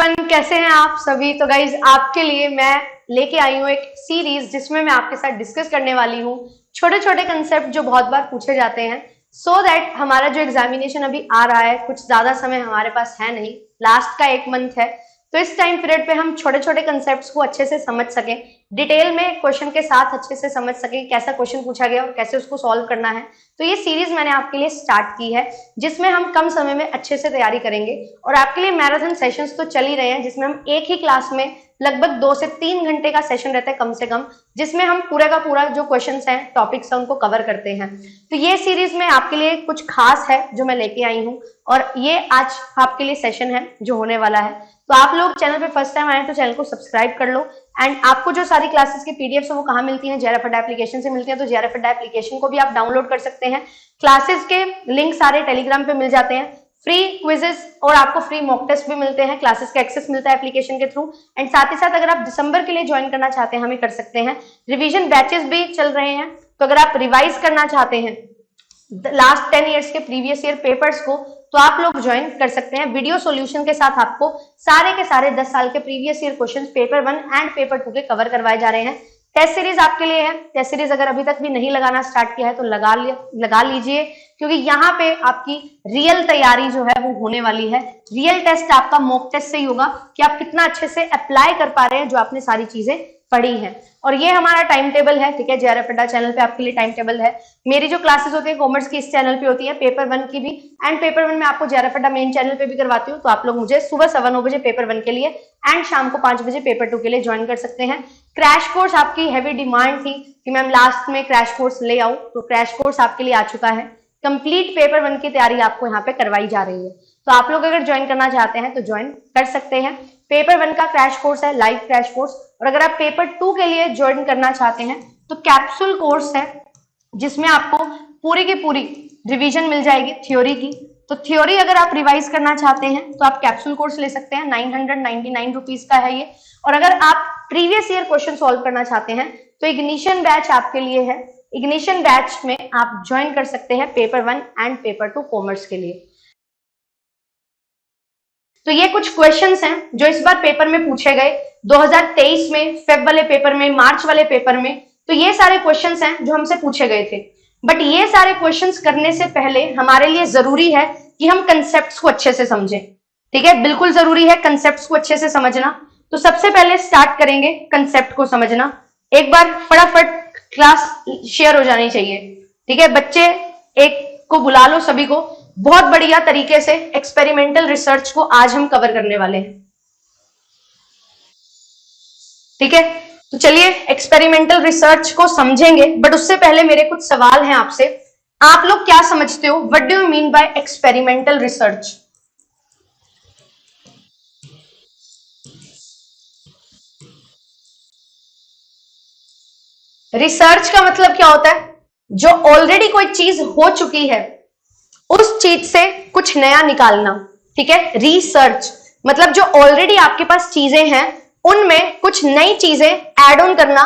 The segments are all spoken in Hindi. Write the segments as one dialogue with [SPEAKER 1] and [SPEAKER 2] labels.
[SPEAKER 1] एवरीवन, कैसे हैं आप सभी। तो गाइज आपके लिए मैं लेके आई हूँ एक सीरीज जिसमें मैं आपके साथ डिस्कस करने वाली हूँ छोटे छोटे कंसेप्ट जो बहुत बार पूछे जाते हैं, सो दैट हमारा जो एग्जामिनेशन अभी आ रहा है, कुछ ज्यादा समय हमारे पास है नहीं, लास्ट का 1 मंथ है, तो इस टाइम पीरियड पे हम छोटे छोटे कंसेप्ट्स को अच्छे से समझ सकें, डिटेल में क्वेश्चन के साथ अच्छे से समझ सकें कैसा क्वेश्चन पूछा गया और कैसे उसको सॉल्व करना है। तो ये सीरीज मैंने आपके लिए स्टार्ट की है जिसमें हम कम समय में अच्छे से तैयारी करेंगे और आपके लिए मैराथन सेशंस तो चल ही रहे हैं जिसमें हम एक ही क्लास में लगभग 2 से 3 घंटे का सेशन रहता है कम से कम, जिसमें हम पूरा का पूरा जो क्वेश्चंस हैं, टॉपिक्स हैं, उनको कवर करते हैं। तो ये सीरीज में आपके लिए कुछ खास है जो मैं लेके आई हूँ और ये आज आपके लिए सेशन है जो होने वाला है। तो आप लोग चैनल पे फर्स्ट टाइम आए तो चैनल को सब्सक्राइब कर लो। एंड आपको जो सारी क्लासेस की पीडीएफ है वो कहाँ मिलती हैं? JRF अड्डा एप्लीकेशन से मिलती है। तो JRF अड्डा एप्लीकेशन को भी आप डाउनलोड कर सकते हैं। क्लासेस के लिंक सारे टेलीग्राम पे मिल जाते हैं। फ्री क्विजेस और आपको फ्री मॉक टेस्ट भी मिलते हैं। क्लासेस का एक्सेस मिलता है एप्लीकेशन के थ्रू। एंड साथ ही साथ अगर आप दिसंबर के लिए ज्वाइन करना चाहते हैं हमें कर सकते हैं। रिवीजन बैचेस भी चल रहे हैं, तो अगर आप रिवाइज करना चाहते हैं लास्ट 10 ईयर्स के प्रीवियस ईयर पेपर्स को, तो आप लोग ज्वाइन कर सकते हैं। वीडियो सॉल्यूशन के साथ आपको सारे के सारे 10 साल के previous year question paper 1 and paper 2 के कवर करवाए जा रहे हैं। टेस्ट सीरीज आपके लिए है। टेस्ट सीरीज अगर अभी तक भी नहीं लगाना स्टार्ट किया है तो लगा लीजिए, क्योंकि यहाँ पे आपकी रियल तैयारी जो है वो होने वाली है। रियल टेस्ट आपका मॉक टेस्ट से ही होगा कि आप कितना अच्छे से अप्लाई कर पा रहे हैं जो आपने सारी चीजें पढ़ी है। और ये हमारा टाइम टेबल है, ठीक है। JRF अड्डा चैनल पे आपके लिए टाइम टेबल है। मेरी जो क्लासेस होती है कॉमर्स की इस चैनल पे होती है, पेपर 1 की भी, एंड पेपर 1 में आपको JRF अड्डा मेन चैनल पे भी करवाती हूँ। तो आप लोग मुझे सुबह 9:15 बजे पेपर 1 के लिए एंड शाम को 5 बजे पेपर 2 के लिए ज्वाइन कर सकते हैं। क्रैश कोर्स आपकी हैवी डिमांड थी कि मैम लास्ट में क्रैश कोर्स ले आओ, तो क्रैश कोर्स आपके लिए आ चुका है। कंप्लीट पेपर 1 की तैयारी आपको यहाँ पे करवाई जा रही है। तो आप लोग अगर ज्वाइन करना चाहते हैं तो ज्वाइन कर सकते हैं। पेपर 1 का क्रैश कोर्स है, लाइव क्रैश कोर्स। और अगर आप पेपर 2 के लिए ज्वाइन करना चाहते हैं तो कैप्सूल कोर्स है जिसमें आपको पूरी की पूरी रिवीजन मिल जाएगी थ्योरी की। तो थ्योरी अगर आप रिवाइज करना चाहते हैं तो आप कैप्सूल कोर्स ले सकते हैं। 999 रुपीज का है ये। और अगर आप प्रीवियस ईयर क्वेश्चन सॉल्व करना चाहते हैं तो इग्निशन बैच आपके लिए है। इग्निशन बैच में आप ज्वाइन कर सकते हैं पेपर 1 एंड पेपर 2 कॉमर्स के लिए। तो ये कुछ क्वेश्चंस हैं जो इस बार पेपर में पूछे गए 2023 में, फेब वाले पेपर में, मार्च वाले पेपर में। तो ये सारे क्वेश्चंस हैं जो हमसे पूछे गए थे। बट ये सारे क्वेश्चंस करने से पहले हमारे लिए जरूरी है कि हम कंसेप्ट्स को अच्छे से समझें, ठीक है। बिल्कुल जरूरी है कंसेप्ट्स को अच्छे से समझना। तो सबसे पहले स्टार्ट करेंगे कंसेप्ट को समझना। एक बार फटाफट क्लास शेयर हो जानी चाहिए, ठीक है। बच्चे एक को बुला लो, सभी को। बहुत बढ़िया तरीके से एक्सपेरिमेंटल रिसर्च को आज हम कवर करने वाले हैं, ठीक है। तो चलिए एक्सपेरिमेंटल रिसर्च को समझेंगे, बट उससे पहले मेरे कुछ सवाल हैं आपसे। आप लोग क्या समझते हो? What do you mean by experimental research? Research का मतलब क्या होता है? जो ऑलरेडी कोई चीज हो चुकी है उस चीज से कुछ नया निकालना, ठीक है। रिसर्च मतलब जो ऑलरेडी आपके पास चीजें हैं उनमें कुछ नई चीजें ऐड ऑन करना,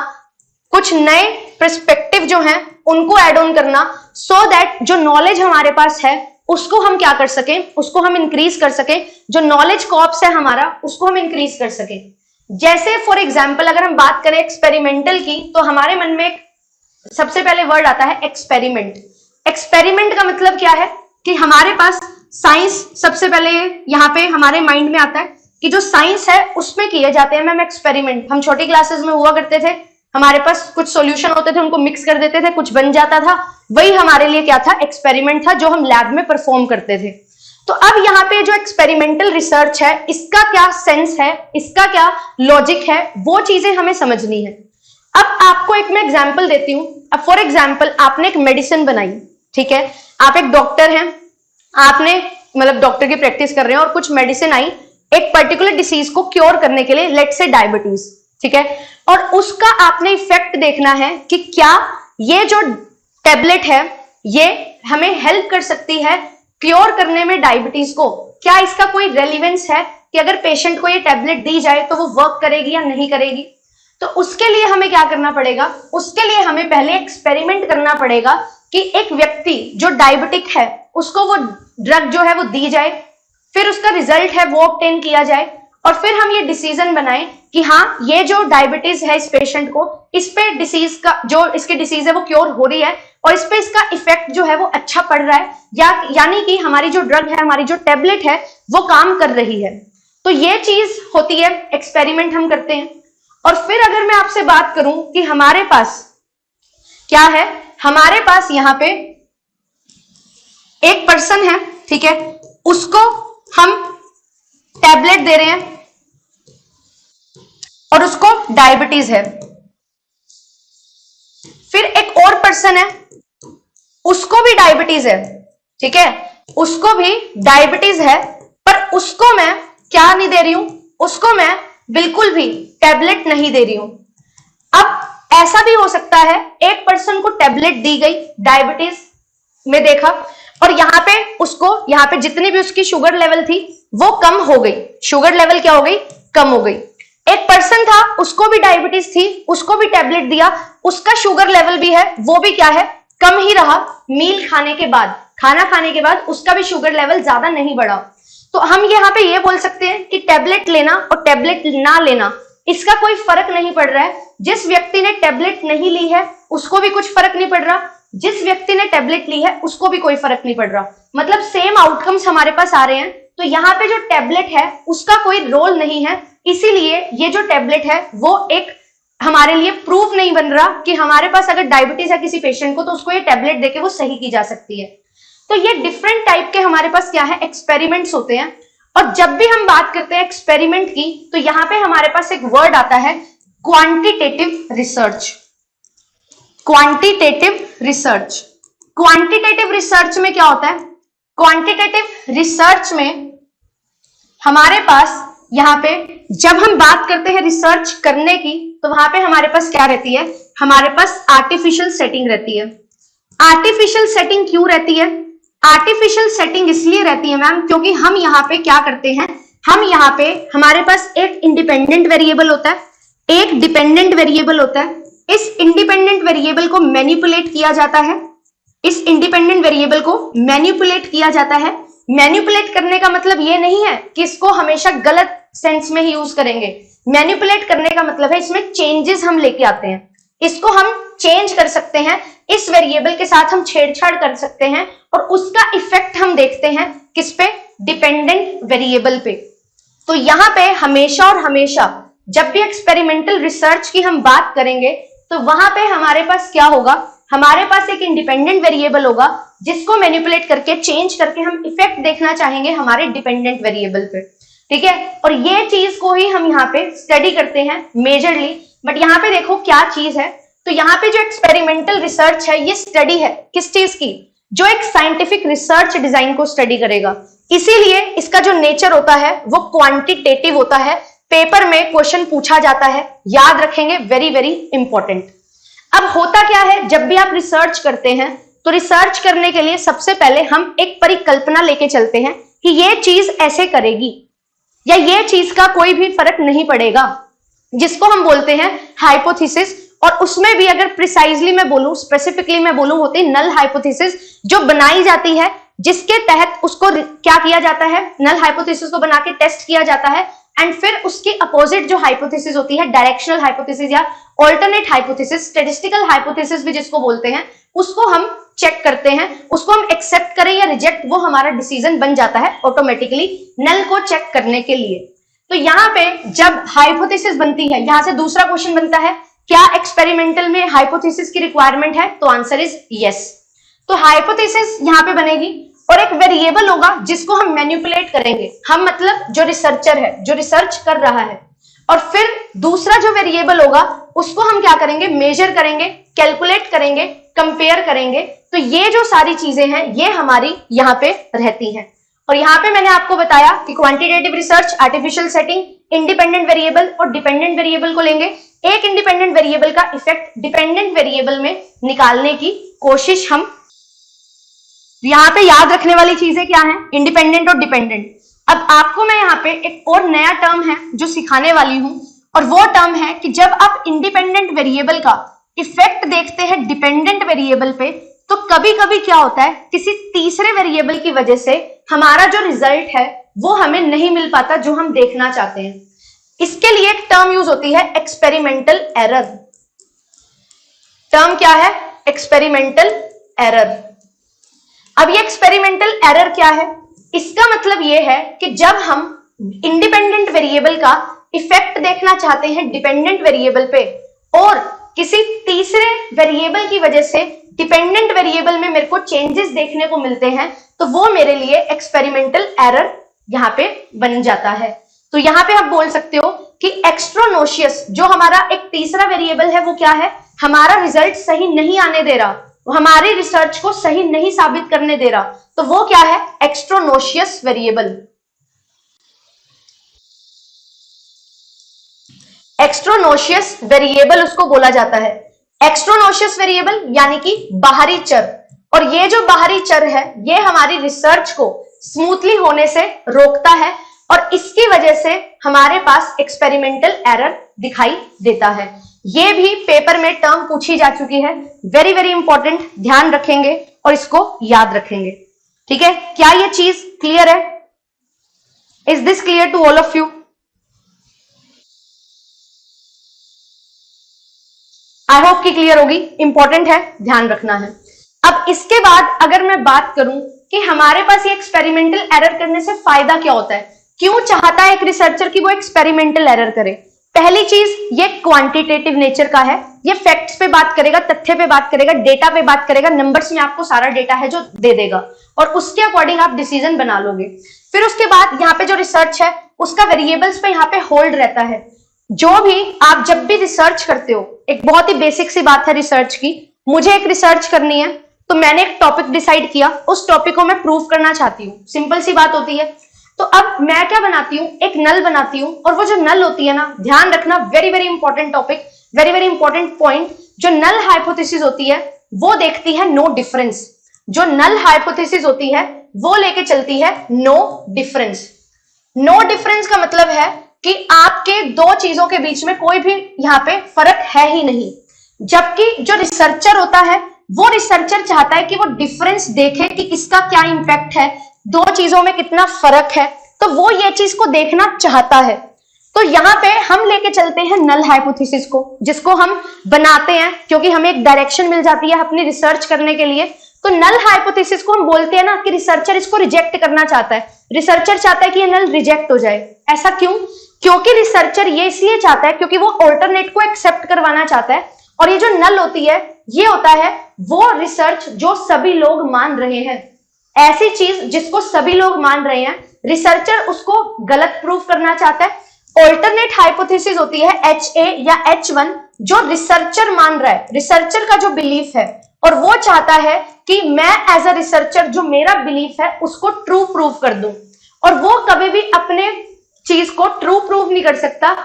[SPEAKER 1] कुछ नए पर्सपेक्टिव जो हैं उनको ऐड ऑन करना, सो दैट जो नॉलेज हमारे पास है उसको हम क्या कर सकें, उसको हम इंक्रीज कर सकें। जो नॉलेज कॉर्पस है हमारा उसको हम इंक्रीज कर सकें। जैसे फॉर एग्जाम्पल अगर हम बात करें एक्सपेरिमेंटल की, तो हमारे मन में सबसे पहले वर्ड आता है एक्सपेरिमेंट। एक्सपेरिमेंट का मतलब क्या है कि हमारे पास साइंस सबसे पहले यहाँ पे हमारे माइंड में आता है कि जो साइंस है उसमें किए जाते हैं मैम एक्सपेरिमेंट। हम छोटी क्लासेस में हुआ करते थे, हमारे पास कुछ सॉल्यूशन होते थे, उनको मिक्स कर देते थे, कुछ बन जाता था, वही हमारे लिए क्या था? एक्सपेरिमेंट था, जो हम लैब में परफॉर्म करते थे। तो अब यहाँ पे जो एक्सपेरिमेंटल रिसर्च है इसका क्या सेंस है, इसका क्या लॉजिक है, वो चीजें हमें समझनी है। अब आपको एक मैं एग्जांपल देती हूँ। अब फॉर एग्जांपल आपने एक मेडिसिन बनाई, ठीक है। आप एक डॉक्टर हैं, आपने मतलब डॉक्टर की प्रैक्टिस कर रहे हैं और कुछ मेडिसिन आई एक पर्टिकुलर डिसीज को क्योर करने के लिए, लेट्स से डायबिटीज, ठीक है। और उसका आपने इफेक्ट देखना है कि क्या ये जो टेबलेट है ये हमें हेल्प कर सकती है क्योर करने में डायबिटीज को। क्या इसका कोई रेलिवेंस है कि अगर पेशेंट को ये टेबलेट दी जाए तो वो वर्क करेगी या नहीं करेगी। तो उसके लिए हमें क्या करना पड़ेगा? उसके लिए हमें पहले एक्सपेरिमेंट करना पड़ेगा कि एक व्यक्ति जो डायबिटिक है उसको वो ड्रग जो है वो दी जाए, फिर उसका रिजल्ट है वो ऑब्टेन किया जाए, और फिर हम ये डिसीजन बनाएं कि हाँ ये जो डायबिटीज है इस पेशेंट को, इस पे डिसीज का जो इसकी डिसीज है वो क्योर हो रही है और इस पे इसका इफेक्ट जो है वो अच्छा पड़ रहा है, यानी कि हमारी जो ड्रग है, हमारी जो टेबलेट है वो काम कर रही है। तो ये चीज होती है, एक्सपेरिमेंट हम करते हैं। और फिर अगर मैं आपसे बात करूं कि हमारे पास क्या है, हमारे पास यहाँ पे एक पर्सन है, ठीक है, उसको हम टैबलेट दे रहे हैं और उसको डायबिटीज है। फिर एक और पर्सन है, उसको भी डायबिटीज है, ठीक है, उसको भी डायबिटीज है, पर उसको मैं क्या नहीं दे रही हूं, उसको मैं बिल्कुल भी टैबलेट नहीं दे रही हूं। अब ऐसा भी हो सकता है एक पर्सन को टैबलेट दी गई, डायबिटीज में देखा, और यहाँ पे जितनी भी उसकी शुगर लेवल थी वो कम हो गई, शुगर लेवल क्या हो गई, कम हो गई। एक पर्सन था, उसको भी डायबिटीज थी, उसको भी टैबलेट दिया, उसका शुगर लेवल भी है, वो भी क्या है, कम ही रहा। मील खाने के बाद, खाना खाने के बाद उसका भी शुगर लेवल ज्यादा नहीं बढ़ा। तो हम यहाँ पे ये बोल सकते हैं कि टैबलेट लेना और टैबलेट ना लेना इसका कोई फर्क नहीं पड़ रहा है। जिस व्यक्ति ने टैबलेट नहीं ली है उसको भी कुछ फर्क नहीं पड़ रहा, जिस व्यक्ति ने टैबलेट ली है उसको भी कोई फर्क नहीं पड़ रहा, मतलब सेम आउटकम्स हमारे पास आ रहे हैं। तो यहाँ पे जो टैबलेट है उसका कोई रोल नहीं है, इसीलिए ये जो टैबलेट है वो एक हमारे लिए प्रूफ नहीं बन रहा कि हमारे पास अगर डायबिटीज है किसी पेशेंट को तो उसको ये टैबलेट देके वो सही की जा सकती है। तो ये डिफरेंट टाइप के हमारे पास क्या है, एक्सपेरिमेंट्स होते हैं। और जब भी हम बात करते हैं एक्सपेरिमेंट की तो यहाँ पे हमारे पास एक वर्ड आता है quantitative research. Quantitative research, quantitative research में क्या होता है, क्वांटिटेटिव रिसर्च में हमारे पास यहाँ पे जब हम बात करते हैं रिसर्च करने की तो वहां पे हमारे पास क्या रहती है, हमारे पास आर्टिफिशियल सेटिंग रहती है। आर्टिफिशियल सेटिंग क्यों रहती है, आर्टिफिशियल सेटिंग इसलिए रहती है मैम क्योंकि हम यहाँ पे क्या करते हैं, हम यहाँ पे हमारे पास एक इंडिपेंडेंट वेरिएबल होता है, एक डिपेंडेंट वेरिएबल होता है। इस इंडिपेंडेंट वेरिएबल को मैनिपुलेट किया जाता है, इस इंडिपेंडेंट वेरिएबल को मैनिपुलेट किया जाता है। मैनिपुलेट करने का मतलब ये नहीं है कि इसको हमेशा गलत सेंस में ही यूज करेंगे। मैनिपुलेट करने का मतलब है इसमें चेंजेस हम लेके आते हैं, इसको हम चेंज कर सकते हैं, इस वेरिएबल के साथ हम छेड़छाड़ कर सकते हैं और उसका इफेक्ट हम देखते हैं किस पे, डिपेंडेंट वेरिएबल पे। तो यहाँ पे हमेशा और हमेशा जब भी एक्सपेरिमेंटल रिसर्च की हम बात करेंगे तो वहां पे हमारे पास क्या होगा, हमारे पास एक इंडिपेंडेंट वेरिएबल होगा जिसको मैनिपुलेट करके चेंज करके हम इफेक्ट देखना चाहेंगे हमारे डिपेंडेंट वेरिएबल पे, ठीक है। और ये चीज को ही हम यहाँ पे स्टडी करते हैं मेजरली। बट यहाँ पे देखो क्या चीज है, तो यहाँ पे जो एक्सपेरिमेंटल रिसर्च है ये स्टडी है किस चीज की, जो एक साइंटिफिक रिसर्च डिजाइन को स्टडी करेगा, इसीलिए इसका जो नेचर होता है वो क्वांटिटेटिव होता है। पेपर में क्वेश्चन पूछा जाता है, याद रखेंगे, वेरी वेरी इंपॉर्टेंट। अब होता क्या है, जब भी आप रिसर्च करते हैं तो रिसर्च करने के लिए सबसे पहले हम एक परिकल्पना लेके चलते हैं कि ये चीज ऐसे करेगी या ये चीज का कोई भी फर्क नहीं पड़ेगा, जिसको हम बोलते हैं हाइपोथेसिस। और उसमें भी अगर प्रिसाइजली मैं बोलूं, स्पेसिफिकली मैं बोलूं, होती है नल हाइपोथेसिस जो बनाई जाती है, जिसके तहत उसको क्या किया जाता है, नल हाइपोथेसिस को बना के टेस्ट किया जाता है एंड फिर उसकी अपोजिट जो हाइपोथेसिस होती है, डायरेक्शनल हाइपोथेसिस या ऑल्टरनेट हाइपोथेसिस, स्टैटिस्टिकल हाइपोथेसिस भी जिसको बोलते हैं, उसको हम चेक करते हैं, उसको हम एक्सेप्ट करें या रिजेक्ट, वो हमारा डिसीजन बन जाता है ऑटोमेटिकली नल को चेक करने के लिए। तो यहाँ पे जब हाइपोथेसिस बनती है, यहां से दूसरा क्वेश्चन बनता है, क्या एक्सपेरिमेंटल में हाइपोथेसिस की रिक्वायरमेंट है, तो आंसर इज यस। तो हाइपोथेसिस यहाँ पे बनेगी और एक वेरिएबल होगा जिसको हम मैनिपुलेट करेंगे, हम मतलब जो रिसर्चर है, जो रिसर्च कर रहा है, और फिर दूसरा जो वेरिएबल होगा उसको हम क्या करेंगे, मेजर करेंगे, कैलकुलेट करेंगे, कंपेयर करेंगे। तो ये जो सारी चीजें हैं ये हमारी यहाँ पे रहती हैं। और यहाँ पे मैंने आपको बताया कि quantitative research, artificial setting, independent variable और डिपेंडेंट वेरिएबल को लेंगे, एक इंडिपेंडेंट वेरिएबल का इफेक्ट डिपेंडेंट वेरिएबल में निकालने की कोशिश हम। यहाँ पे याद रखने वाली चीजें क्या हैं, इंडिपेंडेंट और डिपेंडेंट। अब आपको मैं यहाँ पे एक और नया टर्म है जो सिखाने वाली हूं, और वो टर्म है कि जब आप इंडिपेंडेंट वेरिएबल का इफेक्ट देखते हैं डिपेंडेंट वेरिएबल पे, तो कभी कभी क्या होता है, किसी तीसरे वेरिएबल की वजह से हमारा जो रिजल्ट है वो हमें नहीं मिल पाता जो हम देखना चाहते हैं। इसके लिए एक टर्म यूज होती है एक्सपेरिमेंटल एरर। टर्म क्या है? Experimental error. अब ये एक्सपेरिमेंटल एरर क्या है? इसका मतलब ये है कि जब हम इंडिपेंडेंट वेरिएबल का इफेक्ट देखना चाहते हैं डिपेंडेंट वेरिएबल पे और किसी तीसरे वेरिएबल की वजह से डिपेंडेंट वेरिएबल में मेरे को चेंजेस देखने को मिलते हैं, तो वो मेरे लिए एक्सपेरिमेंटल एरर यहां पे बन जाता है। तो यहां पे आप बोल सकते हो कि एक्स्ट्रोनोशियस जो हमारा एक तीसरा वेरिएबल है वो क्या है? हमारा रिजल्ट सही नहीं आने दे रहा, हमारी रिसर्च को सही नहीं साबित करने दे रहा, तो वो क्या है? एक्स्ट्रोनोशियस वेरिएबल। एक्स्ट्रोनोशियस वेरिएबल उसको बोला जाता है। एक्स्ट्रोनोशियस वेरिएबल यानी कि बाहरी चर, और ये जो बाहरी चर है ये हमारी रिसर्च को स्मूथली होने से रोकता है और इसकी वजह से हमारे पास एक्सपेरिमेंटल एरर दिखाई देता है। ये भी पेपर में टर्म पूछी जा चुकी है, वेरी वेरी इंपॉर्टेंट, ध्यान रखेंगे और इसको याद रखेंगे। ठीक है, क्या ये चीज क्लियर है? Is this clear to all of you? I hope कि क्लियर होगी, इंपॉर्टेंट है, ध्यान रखना है। अब इसके बाद अगर मैं बात करूं कि हमारे पास ये एक्सपेरिमेंटल एरर करने से फायदा क्या होता है, क्यों चाहता है एक रिसर्चर कि वो एक्सपेरिमेंटल एरर करे? पहली चीज, ये क्वांटिटेटिव नेचर का है, ये फैक्ट्स पे बात करेगा, तथ्य पे बात करेगा, डेटा पे बात करेगा, नंबर्स में आपको सारा डेटा है जो दे देगा और उसके अकॉर्डिंग आप डिसीजन बना लोगे। फिर उसके बाद यहाँ पे जो रिसर्च है उसका वेरिएबल्स पे यहाँ पे होल्ड रहता है। जो भी आप जब भी रिसर्च करते हो, एक बहुत ही बेसिक सी बात है रिसर्च की, मुझे एक रिसर्च करनी है तो मैंने एक टॉपिक डिसाइड किया, उस टॉपिक को मैं प्रूव करना चाहती हूँ, सिंपल सी बात होती है। तो अब मैं क्या बनाती हूँ? एक नल बनाती हूँ, और वो जो नल होती है ना, ध्यान रखना, very very important topic, very very important point, जो नल हाइपोथेसिस होती है वो देखती है नो डिफरेंस। जो नल हाइपोथेसिस होती है वो लेके चलती है नो डिफरेंस। नो डिफरेंस का मतलब है कि आपके दो चीजों के बीच में कोई भी यहाँ पे फर्क है ही नहीं, जबकि जो रिसर्चर होता है वो रिसर्चर चाहता है कि वो डिफरेंस देखे कि इसका क्या इंपैक्ट है, दो चीजों में कितना फर्क है, तो वो ये चीज को देखना चाहता है। तो यहाँ पे हम लेके चलते हैं नल हाइपोथेसिस को, जिसको हम बनाते हैं क्योंकि हमें एक डायरेक्शन मिल जाती है अपनी रिसर्च करने के लिए। तो नल हाइपोथेसिस को हम बोलते हैं ना कि रिसर्चर इसको रिजेक्ट करना चाहता है, रिसर्चर चाहता है कि ये नल रिजेक्ट हो जाए। ऐसा क्यों? क्योंकि रिसर्चर ये इसलिए चाहता है क्योंकि वो ऑल्टरनेट को एक्सेप्ट करवाना चाहता है, और ये जो नल होती है ये होता है वो रिसर्च जो सभी लोग मान रहे हैं। ऐसी चीज जिसको सभी लोग मान रहे हैं, रिसर्चर उसको गलत प्रूव करना चाहता है। ऑल्टरनेट हाइपोथेसिस होती है HA या H1, जो रिसर्चर मान रहा है, रिसर्चर का जो बिलीफ है, और वो चाहता है कि मैं एज अ रिसर्चर जो मेरा बिलीफ है उसको ट्रू प्रूव कर दूं, और वो कभी भी अपने चीज को ट्रू प्रूव नहीं कर सकता,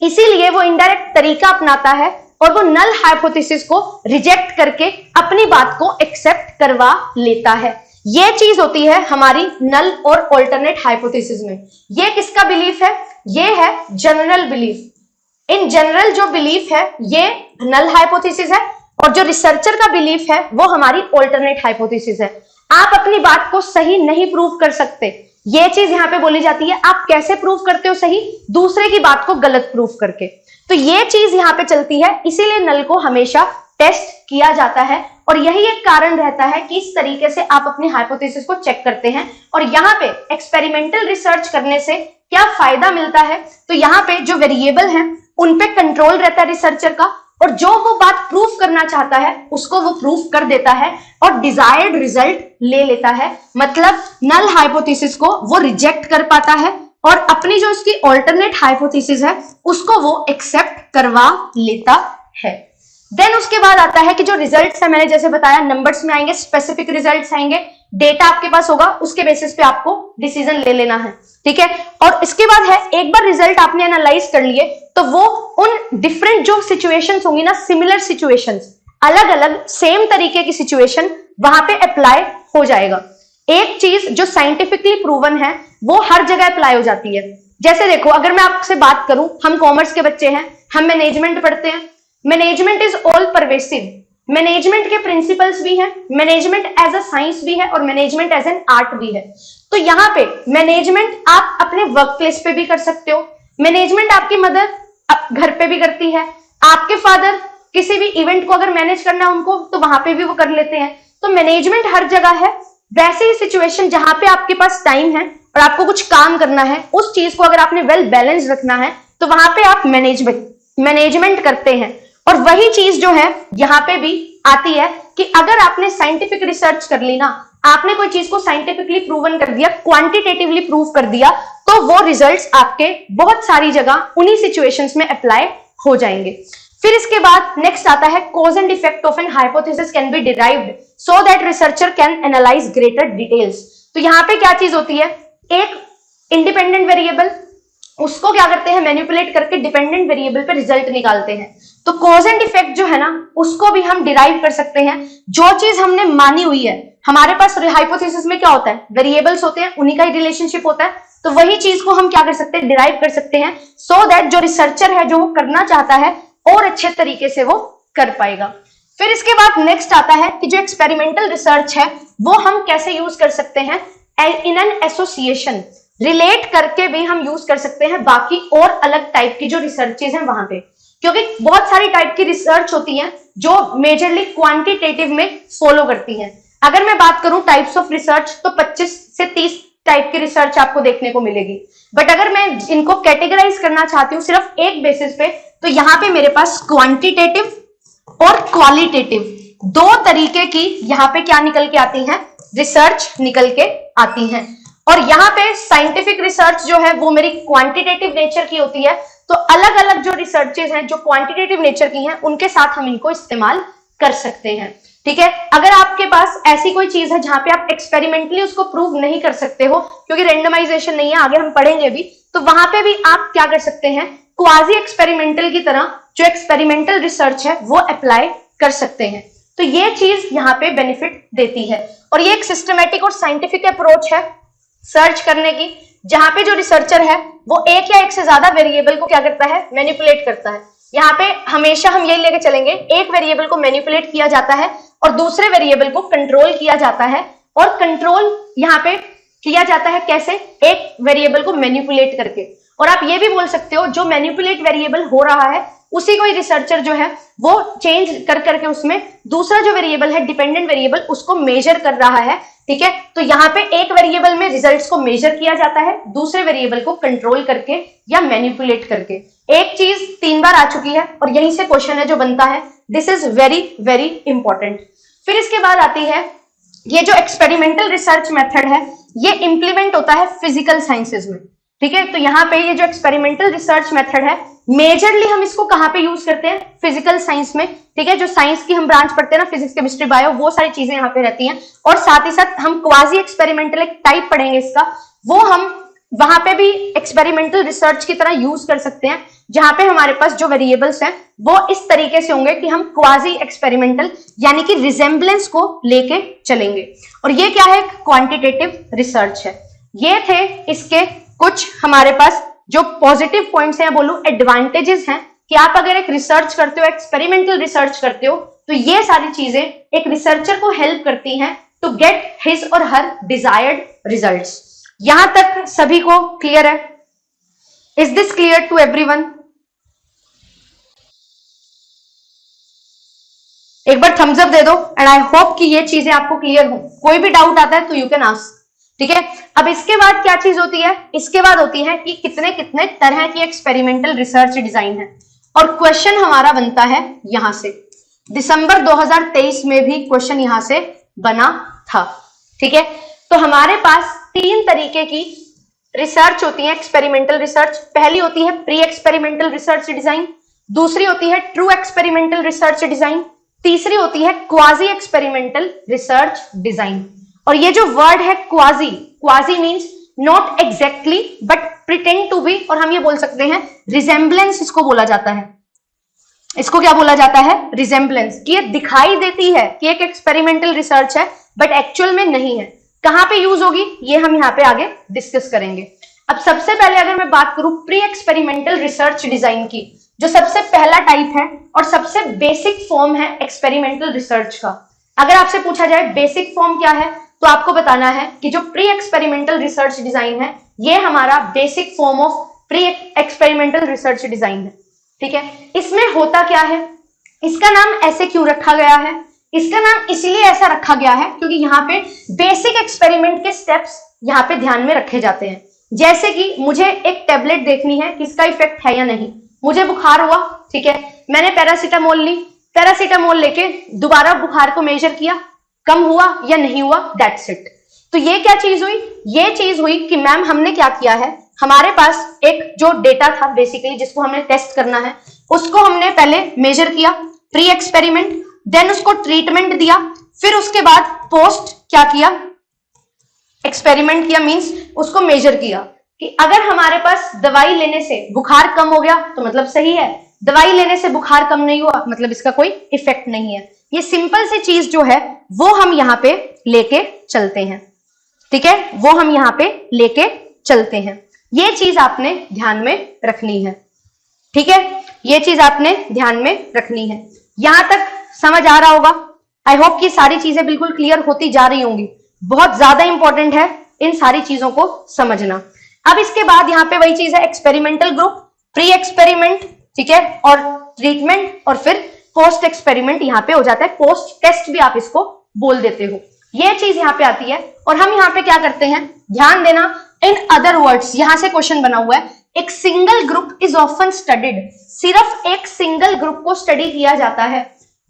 [SPEAKER 1] इसीलिए वो इनडायरेक्ट तरीका अपनाता है और वो नल हाइपोथेसिस को रिजेक्ट करके अपनी बात को एक्सेप्ट करवा लेता है। ये चीज होती है हमारी नल और ऑल्टरनेट हाइपोथेसिस में। ये किसका बिलीफ है? ये है जनरल बिलीफ। इन जनरल जो बिलीफ है ये नल हाइपोथेसिस है, और जो रिसर्चर का बिलीफ है वो हमारी ऑल्टरनेट हाइपोथेसिस है। आप अपनी बात को सही नहीं प्रूव कर सकते, ये चीज यहां पे बोली जाती है। आप कैसे प्रूव करते हो सही? दूसरे की बात को गलत प्रूव करके। तो ये चीज यहां पे चलती है, इसीलिए नल को हमेशा टेस्ट किया जाता है, और यही एक कारण रहता है कि इस तरीके से आप अपनी हाइपोथेसिस को चेक करते हैं। और यहाँ पे एक्सपेरिमेंटल रिसर्च करने से क्या फायदा मिलता है? तो यहाँ पे जो वेरिएबल हैं उन पे कंट्रोल रहता है रिसर्चर का, और जो वो बात प्रूफ करना चाहता है उसको वो प्रूफ कर देता है और डिजायर्ड रिजल्ट ले लेता है। मतलब नल हाइपोथेसिस को वो रिजेक्ट कर पाता है और अपनी जो उसकी ऑल्टरनेट हाइपोथेसिस है उसको वो एक्सेप्ट करवा लेता है। देन उसके बाद आता है कि जो रिजल्ट्स है, मैंने जैसे बताया नंबर्स में आएंगे, स्पेसिफिक रिजल्ट्स आएंगे, डेटा आपके पास होगा, उसके बेसिस पे आपको डिसीजन ले लेना है। ठीक है, और इसके बाद है एक बार रिजल्ट आपने एनालाइज कर लिए तो वो उन डिफरेंट जो सिचुएशंस होंगी ना, सिमिलर सिचुएशंस, अलग अलग सेम तरीके की सिचुएशन वहां पे अप्लाई हो जाएगा। एक चीज जो साइंटिफिकली प्रूवन है वो हर जगह अप्लाई हो जाती है। जैसे देखो, अगर मैं आपसे बात करूं, हम कॉमर्स के बच्चे हैं, हम मैनेजमेंट पढ़ते हैं। Management is all pervasive, management के प्रिंसिपल्स भी हैं, मैनेजमेंट एज अ साइंस भी है और मैनेजमेंट एज एन आर्ट भी है। तो यहाँ पे मैनेजमेंट आप अपने वर्क प्लेस पे भी कर सकते हो, मैनेजमेंट आपकी मदर घर पे भी करती है, आपके फादर किसी भी इवेंट को अगर मैनेज करना है उनको तो वहां पे भी वो कर लेते हैं। तो मैनेजमेंट हर जगह है। वैसे ही सिचुएशन जहां पे आपके पास टाइम है और आपको कुछ काम करना है, उस चीज को अगर आपने वेल बैलेंस रखना है तो वहां पे आप मैनेजमेंट करते हैं। और वही चीज जो है यहाँ पे भी आती है कि अगर आपने साइंटिफिक रिसर्च कर ली ना, आपने कोई चीज को साइंटिफिकली प्रूवन कर दिया, क्वांटिटेटिवली प्रूव कर दिया, तो वो रिजल्ट्स आपके बहुत सारी जगह उन्हीं सिचुएशंस में अप्लाई हो जाएंगे। फिर इसके बाद नेक्स्ट आता है cause and effect of an hypothesis can be derived so that researcher can analyse greater details. तो यहाँ पे क्या चीज होती है, एक इंडिपेंडेंट वेरिएबल, उसको क्या करते हैं, मैनिपुलेट करके डिपेंडेंट वेरिएबल पे रिजल्ट निकालते हैं। तो कॉज एंड इफेक्ट जो है ना, उसको भी हम डिराइव कर सकते हैं। जो चीज हमने मानी हुई है, हमारे पास हाइपोथेसिस में क्या होता है, वेरिएबल्स होते हैं, उन्हीं का ही रिलेशनशिप होता है, तो वही चीज को हम क्या कर सकते हैं, डिराइव कर सकते हैं, सो दैट जो रिसर्चर है जो वो करना चाहता है और अच्छे तरीके से वो कर पाएगा। फिर इसके बाद नेक्स्ट आता है कि जो एक्सपेरिमेंटल रिसर्च है वो हम कैसे यूज कर सकते हैं, इन एन एसोसिएशन, रिलेट करके भी हम यूज कर सकते हैं बाकी और अलग टाइप की जो रिसर्चेज हैं वहां पे, क्योंकि बहुत सारी टाइप की रिसर्च होती है जो मेजरली क्वांटिटेटिव में फॉलो करती है। अगर मैं बात करूं टाइप्स ऑफ रिसर्च तो 25 से 30 टाइप की रिसर्च आपको देखने को मिलेगी, बट अगर मैं इनको कैटेगराइज करना चाहती हूँ सिर्फ एक बेसिस पे, तो यहाँ पे मेरे पास क्वांटिटेटिव और क्वालिटेटिव दो तरीके की यहाँ पे क्या निकल के आती हैं, रिसर्च निकल के आती हैं। और यहाँ पे साइंटिफिक रिसर्च जो है वो मेरी क्वांटिटेटिव नेचर की होती है, तो अलग अलग जो रिसर्चेज हैं जो क्वांटिटेटिव नेचर की हैं उनके साथ हम इनको इस्तेमाल कर सकते हैं। ठीक है, अगर आपके पास ऐसी कोई चीज है जहां पे आप एक्सपेरिमेंटली उसको प्रूव नहीं कर सकते हो, क्योंकि रेंडमाइजेशन नहीं है, आगे हम पढ़ेंगे भी, तो वहां पे भी आप क्या कर सकते हैं, क्वाजी एक्सपेरिमेंटल की तरह जो एक्सपेरिमेंटल रिसर्च है वो अप्लाई कर सकते हैं। तो ये चीज यहाँ पे बेनिफिट देती है, और ये एक सिस्टमेटिक और साइंटिफिक अप्रोच है सर्च करने की, जहां पे जो रिसर्चर है वो एक या एक से ज्यादा वेरिएबल को क्या करता है, मैनिपुलेट करता है। यहाँ पे हमेशा हम यही लेके चलेंगे, एक वेरिएबल को मैनिपुलेट किया जाता है और दूसरे वेरिएबल को कंट्रोल किया जाता है, और कंट्रोल यहाँ पे किया जाता है कैसे, एक वेरिएबल को मैनिपुलेट करके। और आप ये भी बोल सकते हो जो मैनिपुलेट वेरिएबल हो रहा है उसी कोई रिसर्चर जो है वो चेंज कर करके उसमें दूसरा जो वेरिएबल है, डिपेंडेंट वेरिएबल, उसको मेजर कर रहा है। ठीक है, तो यहाँ पे एक वेरिएबल में रिजल्ट्स को मेजर किया जाता है, दूसरे वेरिएबल को कंट्रोल करके या मैनिपुलेट करके। एक चीज 3 बार आ चुकी है और यहीं से क्वेश्चन है जो बनता है, this is very very important. फिर इसके बाद आती है ये जो एक्सपेरिमेंटल रिसर्च मेथड है ये इंप्लीमेंट होता है फिजिकल साइंसेज में। ठीक है, तो यहाँ पे ये जो एक्सपेरिमेंटल रिसर्च मेथड है मेजरली हम इसको कहाँ पे यूज करते हैं, फिजिकल साइंस में। ठीक है, जो साइंस की हम ब्रांच पढ़ते हैं ना, फिजिक्स केमिस्ट्री बायो, वो सारी चीजें यहाँ पे रहती हैं। और साथ ही साथ हम क्वाजी एक्सपेरिमेंटल एक टाइप पढ़ेंगे इसका, वो हम वहां पे भी एक्सपेरिमेंटल रिसर्च की तरह यूज कर सकते हैं, जहां पे हमारे पास जो वेरिएबल्स हैं वो इस तरीके से होंगे कि हम क्वाजी एक्सपेरिमेंटल यानी कि रिजेम्बलेंस को लेके चलेंगे। और ये क्या है, क्वांटिटेटिव रिसर्च है। ये थे इसके कुछ हमारे पास जो पॉजिटिव पॉइंट्स हैं, बोलूं एडवांटेजेस हैं, कि आप अगर एक रिसर्च करते हो, एक्सपेरिमेंटल रिसर्च करते हो, तो ये सारी चीजें एक रिसर्चर को हेल्प करती हैं टू गेट हिज और हर डिजायर्ड रिजल्ट्स। यहां तक सभी को क्लियर है? Is this clear to everyone? एक बार थम्स अप दे दो एंड आई होप कि ये चीजें आपको क्लियर हो। कोई भी डाउट आता है तो यू कैन आस्क। ठीक है, अब इसके बाद क्या चीज होती है, इसके बाद होती है कि कितने कितने तरह की एक्सपेरिमेंटल रिसर्च डिजाइन है। और क्वेश्चन हमारा बनता है यहां से, दिसंबर 2023 में भी क्वेश्चन यहां से बना था। ठीक है, तो हमारे पास 3 तरीके की रिसर्च होती है एक्सपेरिमेंटल रिसर्च। पहली होती है प्री एक्सपेरिमेंटल रिसर्च डिजाइन, दूसरी होती है ट्रू एक्सपेरिमेंटल रिसर्च डिजाइन, तीसरी होती है क्वाजी एक्सपेरिमेंटल रिसर्च डिजाइन। और ये जो वर्ड है quasi, quasi means not exactly but pretend to be, और हम ये बोल सकते हैं रिजेम्बलेंस इसको बोला जाता है। इसको क्या बोला जाता है, रिजेम्बलेंस, कि ये दिखाई देती है कि एक एक्सपेरिमेंटल रिसर्च है बट एक्चुअल में नहीं है। कहां पे यूज होगी ये हम यहाँ पे आगे डिस्कस करेंगे। अब सबसे पहले अगर मैं बात करूं प्री एक्सपेरिमेंटल रिसर्च डिजाइन की, जो सबसे पहला टाइप है और सबसे बेसिक फॉर्म है एक्सपेरिमेंटल रिसर्च का। अगर आपसे पूछा जाए बेसिक फॉर्म क्या है, तो आपको बताना है कि जो प्री एक्सपेरिमेंटल रिसर्च डिजाइन है ये हमारा basic form of pre experimental research design है। ठीक है, इसमें होता क्या है, इसका नाम ऐसे क्यों रखा गया है, इसका नाम इसलिए ऐसा रखा गया है क्योंकि यहाँ पे बेसिक एक्सपेरिमेंट के स्टेप्स यहाँ पे ध्यान में रखे जाते हैं। जैसे कि मुझे एक टेबलेट देखनी है किसका इफेक्ट है या नहीं, मुझे बुखार हुआ, ठीक है, मैंने पैरासीटामोल ली, पैरासीटामोल लेके दोबारा बुखार को मेजर किया, कम हुआ या नहीं हुआ, दैट्स इट। तो ये क्या चीज हुई, ये चीज हुई कि मैम हमने क्या किया है, हमारे पास एक जो डेटा था बेसिकली जिसको हमने टेस्ट करना है उसको हमने पहले मेजर किया प्री एक्सपेरिमेंट, देन उसको ट्रीटमेंट दिया, फिर उसके बाद पोस्ट क्या किया, एक्सपेरिमेंट किया, मींस उसको मेजर किया कि अगर हमारे पास दवाई लेने से बुखार कम हो गया तो मतलब सही है, दवाई लेने से बुखार कम नहीं हुआ मतलब इसका कोई इफेक्ट नहीं है। ये सिंपल सी चीज जो है वो हम यहाँ पे लेके चलते हैं। ठीक है, वो हम यहाँ पे लेके चलते हैं, ये चीज आपने ध्यान में रखनी है। ठीक है, ये चीज आपने ध्यान में रखनी है। यहां तक समझ आ रहा होगा, आई होप कि सारी चीजें बिल्कुल क्लियर होती जा रही होंगी। बहुत ज्यादा इंपॉर्टेंट है इन सारी चीजों को समझना। अब इसके बाद यहाँ पे वही चीज है, एक्सपेरिमेंटल ग्रुप, प्री एक्सपेरिमेंट, ठीक है, और ट्रीटमेंट, और फिर पोस्ट एक्सपेरिमेंट यहाँ पे हो जाता है, पोस्ट टेस्ट भी आप इसको बोल देते हो। ये चीज यहाँ पे आती है और हम यहाँ पे क्या करते हैं, ध्यान देना, इन अदर वर्ड्स यहां से क्वेश्चन बना हुआ है, एक single group is often studied, सिर्फ एक सिंगल ग्रुप को स्टडी किया जाता है।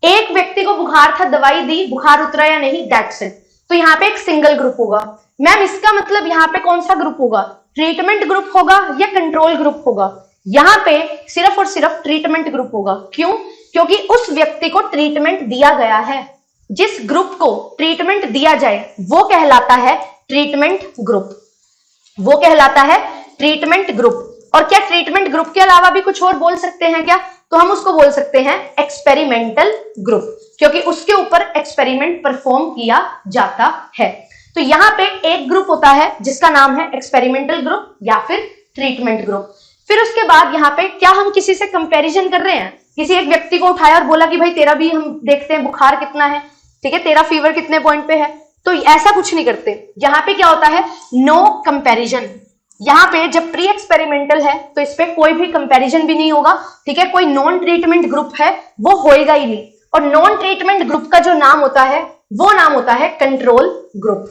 [SPEAKER 1] एक व्यक्ति को बुखार था, दवाई दी, बुखार उतरा या नहीं, दैट्स इट। तो यहाँ पे एक सिंगल ग्रुप होगा। मैम इसका मतलब यहाँ पे कौन सा ग्रुप होगा, ट्रीटमेंट ग्रुप होगा या कंट्रोल ग्रुप होगा? यहाँ पे सिर्फ और सिर्फ ट्रीटमेंट ग्रुप होगा। क्यों? क्योंकि उस व्यक्ति को ट्रीटमेंट दिया गया है। जिस ग्रुप को ट्रीटमेंट दिया जाए वो कहलाता है ट्रीटमेंट ग्रुप, वो कहलाता है ट्रीटमेंट ग्रुप। और क्या ट्रीटमेंट ग्रुप के अलावा भी कुछ और बोल सकते हैं क्या? तो हम उसको बोल सकते हैं एक्सपेरिमेंटल ग्रुप, क्योंकि उसके ऊपर एक्सपेरिमेंट परफॉर्म किया जाता है। तो यहाँ पे एक ग्रुप होता है जिसका नाम है एक्सपेरिमेंटल ग्रुप या फिर ट्रीटमेंट ग्रुप। फिर उसके बाद यहाँ पे क्या हम किसी से कंपैरिजन कर रहे हैं, किसी एक व्यक्ति को उठाया और बोला कि भाई तेरा भी हम देखते हैं बुखार कितना है, ठीक है, तेरा फीवर कितने पॉइंट पे है, तो ऐसा कुछ नहीं करते। यहाँ पे क्या होता है, नो कंपैरिजन। यहाँ पे जब प्री एक्सपेरिमेंटल है तो इस पे कोई भी कंपैरिजन भी नहीं होगा, ठीक है, कोई नॉन ट्रीटमेंट ग्रुप है वो होएगा ही नहीं। और नॉन ट्रीटमेंट ग्रुप का जो नाम होता है वो नाम होता है कंट्रोल ग्रुप,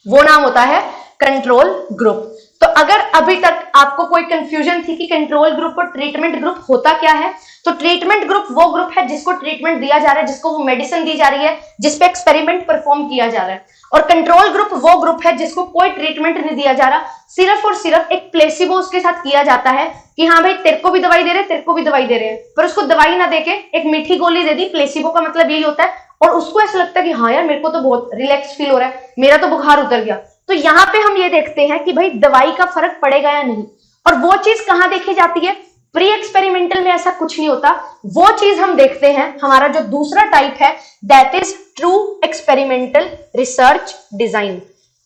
[SPEAKER 1] वो नाम होता है कंट्रोल ग्रुप। तो अगर अभी तक आपको कोई कंफ्यूजन थी कि कंट्रोल ग्रुप और ट्रीटमेंट ग्रुप होता क्या है, तो ट्रीटमेंट ग्रुप वो ग्रुप है जिसको ट्रीटमेंट दिया जा रहा है, जिसको वो मेडिसिन दी जा रही है, जिसपे एक्सपेरिमेंट परफॉर्म किया जा रहा है। और कंट्रोल ग्रुप वो ग्रुप है जिसको कोई ट्रीटमेंट नहीं दिया जा रहा, सिर्फ और सिर्फ एक प्लेसिबो उसके साथ किया जाता है कि हाँ भाई तेरे को भी दवाई दे रहे हैं, तेरे को भी दवाई दे रहे हैं, पर उसको दवाई ना देके एक मीठी गोली दे दी। प्लेसिबो का मतलब यही होता है, और उसको ऐसा लगता है कि हाँ यार मेरे को तो बहुत रिलैक्स फील हो रहा है, मेरा तो बुखार उतर गया। तो यहाँ पे हम ये देखते हैं कि भाई दवाई का फर्क पड़ेगा या नहीं। और वो चीज कहाँ देखी जाती है, प्री एक्सपेरिमेंटल में ऐसा कुछ नहीं होता। वो चीज हम देखते हैं, हमारा जो दूसरा टाइप है that is true experimental research design.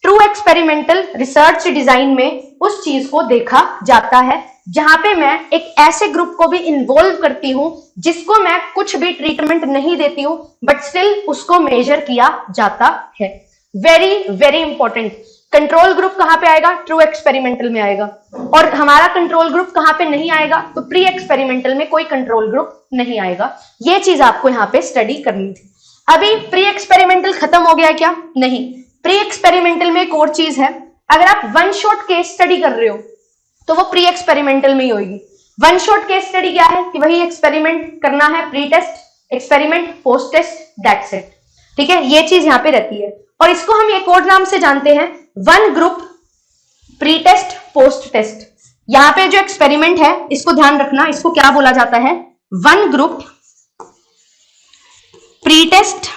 [SPEAKER 1] True experimental research design में उस चीज को देखा जाता है जहां पे मैं एक ऐसे ग्रुप को भी इन्वॉल्व करती हूं जिसको मैं कुछ भी ट्रीटमेंट नहीं देती हूं, बट स्टिल उसको मेजर किया जाता है। Very very important. Control group कहां पे आएगा, ट्रू एक्सपेरिमेंटल में आएगा। और हमारा कंट्रोल ग्रुप कहां पे नहीं आएगा, तो प्री एक्सपेरिमेंटल में कोई कंट्रोल ग्रुप नहीं आएगा। ये चीज आपको यहाँ पे स्टडी करनी थी। अभी प्री एक्सपेरिमेंटल खत्म हो गया क्या? नहीं, प्री एक्सपेरिमेंटल में एक और चीज है। अगर आप वन शॉट केस स्टडी कर रहे हो तो वो प्री एक्सपेरिमेंटल में ही होगी। वन शॉट केस स्टडी क्या है कि वही एक्सपेरिमेंट करना है, pre test, experiment, post test, that's it. ठीक है, ये चीज यहाँ पे रहती है। और इसको हम एक और नाम से जानते हैं, one group pre test post test. यहाँ पे जो एक्सपेरिमेंट है इसको ध्यान रखना, इसको क्या बोला जाता है, one group pre test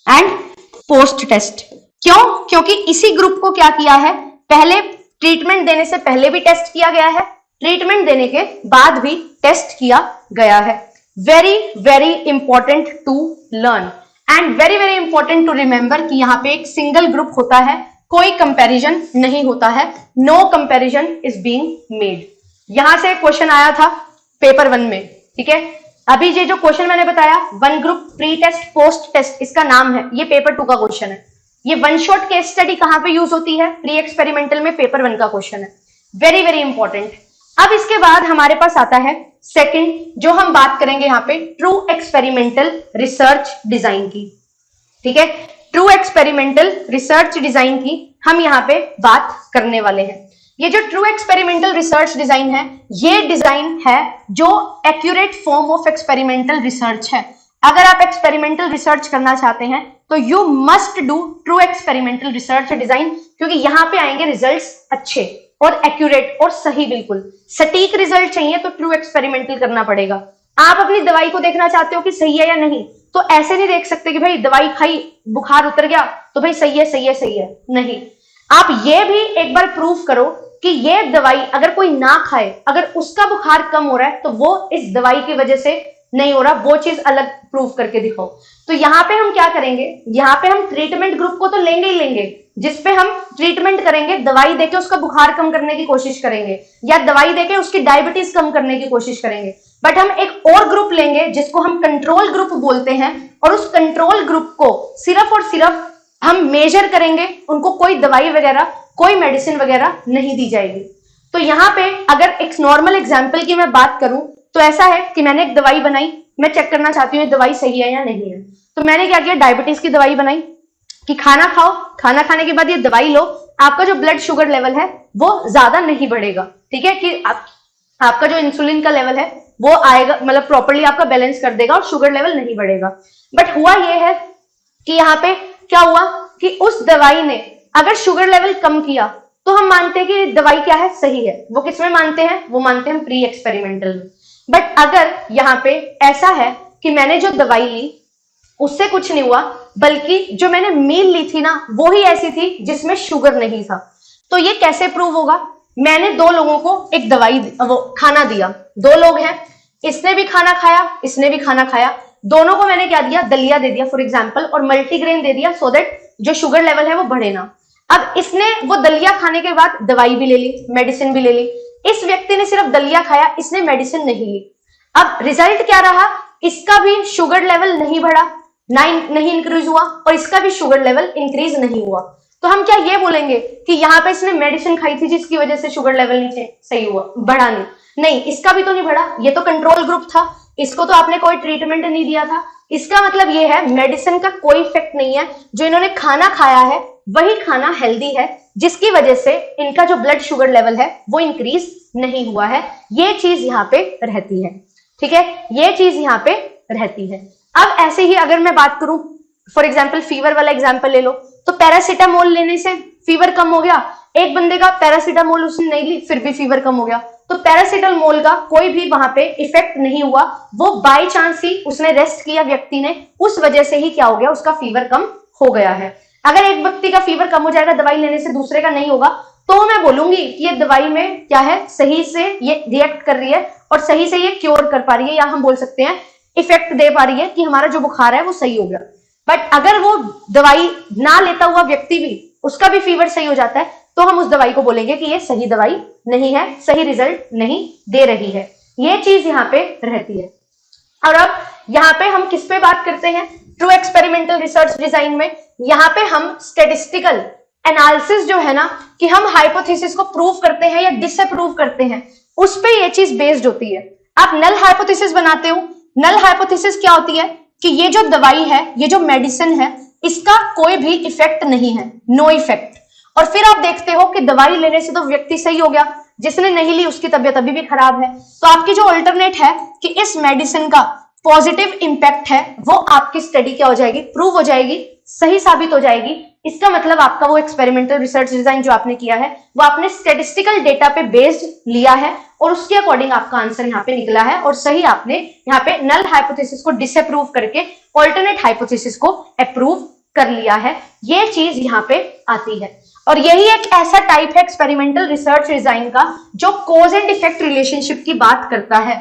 [SPEAKER 1] and post test. क्यों? क्योंकि इसी ग्रुप को क्या किया है, पहले ट्रीटमेंट देने से पहले भी टेस्ट किया गया है, ट्रीटमेंट देने के बाद भी टेस्ट किया गया है। Very very important to learn and very very important to remember कि यहाँ पे एक सिंगल ग्रुप होता है, कोई कंपैरिजन नहीं होता है, no comparison is being made. यहां से क्वेश्चन आया था पेपर 1 में, ठीक है, अभी ये जो क्वेश्चन मैंने बताया, one group pre test post test, इसका नाम है, ये पेपर 2 का क्वेश्चन है। ये वन शॉट केस स्टडी कहां पे यूज होती है? प्री एक्सपेरिमेंटल में, पेपर 1 का क्वेश्चन है, वेरी वेरी इंपॉर्टेंट। अब इसके बाद हमारे पास आता है सेकंड, जो हम बात करेंगे यहाँ पे ट्रू एक्सपेरिमेंटल रिसर्च डिजाइन की। ठीक है, ट्रू एक्सपेरिमेंटल रिसर्च डिजाइन की हम यहाँ पे बात करने वाले हैं। ये जो ट्रू एक्सपेरिमेंटल रिसर्च डिजाइन है, ये डिजाइन है जो accurate form of experimental research है। अगर आप एक्सपेरिमेंटल रिसर्च करना चाहते हैं तो you must do true experimental research design, क्योंकि यहाँ पे आएंगे रिजल्ट्स अच्छे और एक्यूरेट और सही, बिल्कुल सटीक रिजल्ट चाहिए तो ट्रू एक्सपेरिमेंटल करना पड़ेगा। आप अपनी दवाई को देखना चाहते हो कि सही है या नहीं, तो ऐसे नहीं देख सकते कि भाई दवाई खाई बुखार उतर गया तो भाई सही है सही है सही है, नहीं। आप ये भी एक बार प्रूफ करो कि ये दवाई अगर कोई ना खाए, अगर उसका बुखार कम हो रहा है तो वो इस दवाई की वजह से नहीं हो रहा, वो चीज अलग प्रूफ करके दिखाओ। तो यहाँ पे हम क्या करेंगे, यहाँ पे हम ट्रीटमेंट ग्रुप को तो लेंगे ही लेंगे, जिसपे हम ट्रीटमेंट करेंगे, दवाई देके उसका बुखार कम करने की कोशिश करेंगे या दवाई देके उसकी डायबिटीज कम करने की कोशिश करेंगे। बट हम एक और ग्रुप लेंगे जिसको हम कंट्रोल ग्रुप बोलते हैं, और उस कंट्रोल ग्रुप को सिर्फ और सिर्फ हम मेजर करेंगे, उनको कोई दवाई वगैरह कोई मेडिसिन वगैरह नहीं दी जाएगी। तो यहाँ पे अगर एक नॉर्मल एग्जाम्पल की मैं बात करूं तो ऐसा है कि मैंने एक दवाई बनाई, मैं चेक करना चाहती हूँ ये दवाई सही है या नहीं है। तो मैंने क्या किया, डायबिटीज की दवाई बनाई कि खाना खाओ, खाना खाने के बाद ये दवाई लो, आपका जो ब्लड शुगर लेवल है वो ज्यादा नहीं बढ़ेगा। ठीक है, कि आपका जो इंसुलिन का लेवल है वो आएगा, मतलब प्रॉपर्ली आपका बैलेंस कर देगा और शुगर लेवल नहीं बढ़ेगा। बट हुआ ये है कि यहाँ पे क्या हुआ कि उस दवाई ने अगर शुगर लेवल कम किया तो हम मानते हैं कि दवाई क्या है, सही है। वो किसमें मानते हैं, वो मानते हैं प्री एक्सपेरिमेंटल में। बट अगर यहाँ पे ऐसा है कि मैंने जो दवाई ली उससे कुछ नहीं हुआ, बल्कि जो मैंने मील ली थी ना वो ही ऐसी थी जिसमें शुगर नहीं था, तो ये कैसे प्रूव होगा? मैंने 2 लोगों को एक दवाई वो खाना दिया, 2 लोग हैं, इसने भी खाना खाया इसने भी खाना खाया, दोनों को मैंने क्या दिया, दलिया दे दिया फॉर एग्जाम्पल, और मल्टीग्रेन दे दिया, सो दैट जो शुगर लेवल है वो बढ़े ना। अब इसने वो दलिया खाने के बाद दवाई भी ले ली, मेडिसिन भी ले ली, इस व्यक्ति ने सिर्फ दलिया खाया, इसने मेडिसिन नहीं ली। अब रिजल्ट क्या रहा, इसका भी शुगर लेवल नहीं बढ़ा, नहीं इंक्रीज हुआ, और इसका भी शुगर लेवल इंक्रीज नहीं हुआ। तो हम क्या ये बोलेंगे कि यहाँ पे इसने मेडिसिन खाई थी जिसकी वजह से शुगर लेवल नीचे सही हुआ, बढ़ा नहीं, इसका भी तो नहीं बढ़ा, ये तो कंट्रोल ग्रुप था, इसको तो आपने कोई ट्रीटमेंट नहीं दिया था। इसका मतलब ये है मेडिसिन का कोई इफेक्ट नहीं है, जो इन्होंने खाना खाया है वही खाना हेल्दी है, जिसकी वजह से इनका जो ब्लड शुगर लेवल है वो इंक्रीज नहीं हुआ है। ये चीज यहाँ पे रहती है। ठीक है, ये चीज यहाँ पे रहती है। अब ऐसे ही अगर मैं बात करूं, फॉर एग्जाम्पल फीवर वाला एग्जाम्पल ले लो, तो पैरासीटामोल लेने से फीवर कम हो गया, एक बंदे का पैरासीटामोल उसने नहीं ली फिर भी फीवर कम हो गया, तो पैरासीटामोल का कोई भी वहां पे इफेक्ट नहीं हुआ, वो बाय चांस ही उसने रेस्ट किया व्यक्ति ने, उस वजह से ही क्या हो गया, उसका फीवर कम हो गया है। अगर एक व्यक्ति का फीवर कम हो जाएगा दवाई लेने से, दूसरे का नहीं होगा, तो मैं बोलूंगी कि ये दवाई में क्या है, सही से ये रिएक्ट कर रही है और सही से ये क्योर कर पा रही है, या हम बोल सकते हैं इफेक्ट दे पा रही है कि हमारा जो बुखार है वो सही हो गया। बट अगर वो दवाई ना लेता हुआ व्यक्ति भी, उसका भी फीवर सही हो जाता है, तो हम उस दवाई को बोलेंगे कि ये सही दवाई नहीं है, सही रिजल्ट नहीं दे रही है। ये चीज यहाँ पे रहती है। और अब यहाँ पे हम किस पे बात करते हैं, ट्रू एक्सपेरिमेंटल रिसर्च डिजाइन में यहाँ पे हम स्टेटिस्टिकल एनालिसिस जो है ना, कि हम हाइपोथेसिस को प्रूव करते हैं या डिसअप्रूव करते हैं, उस पे ये चीज बेस्ड होती है। आप नल हाइपोथेसिस बनाते हो, नल हाइपोथेसिस क्या होती है कि ये जो दवाई है, ये जो मेडिसिन है, इसका कोई भी इफेक्ट नहीं है, नो इफेक्ट। और फिर आप देखते हो कि दवाई लेने से तो व्यक्ति सही हो गया, जिसने नहीं ली उसकी तबीयत अभी भी खराब है, तो आपकी जो अल्टरनेट है कि इस मेडिसिन का पॉजिटिव इंपैक्ट है, वो आपकी स्टडी क्या हो जाएगी, प्रूव हो जाएगी, सही साबित हो जाएगी। इसका मतलब आपका वो एक्सपेरिमेंटल रिसर्च डिजाइन जो आपने किया है वो आपने स्टैटिस्टिकल डेटा पे बेस्ड लिया है और उसके अकॉर्डिंग आपका आंसर यहाँ पे निकला है, और सही आपने यहाँ पे नल हाइपोथेसिस को डिसअप्रूव करके ऑल्टरनेट हाइपोथेसिस को अप्रूव कर लिया है। ये चीज यहाँ पे आती है, और यही एक ऐसा टाइप है एक्सपेरिमेंटल रिसर्च डिजाइन का जो कोज एंड इफेक्ट रिलेशनशिप की बात करता है।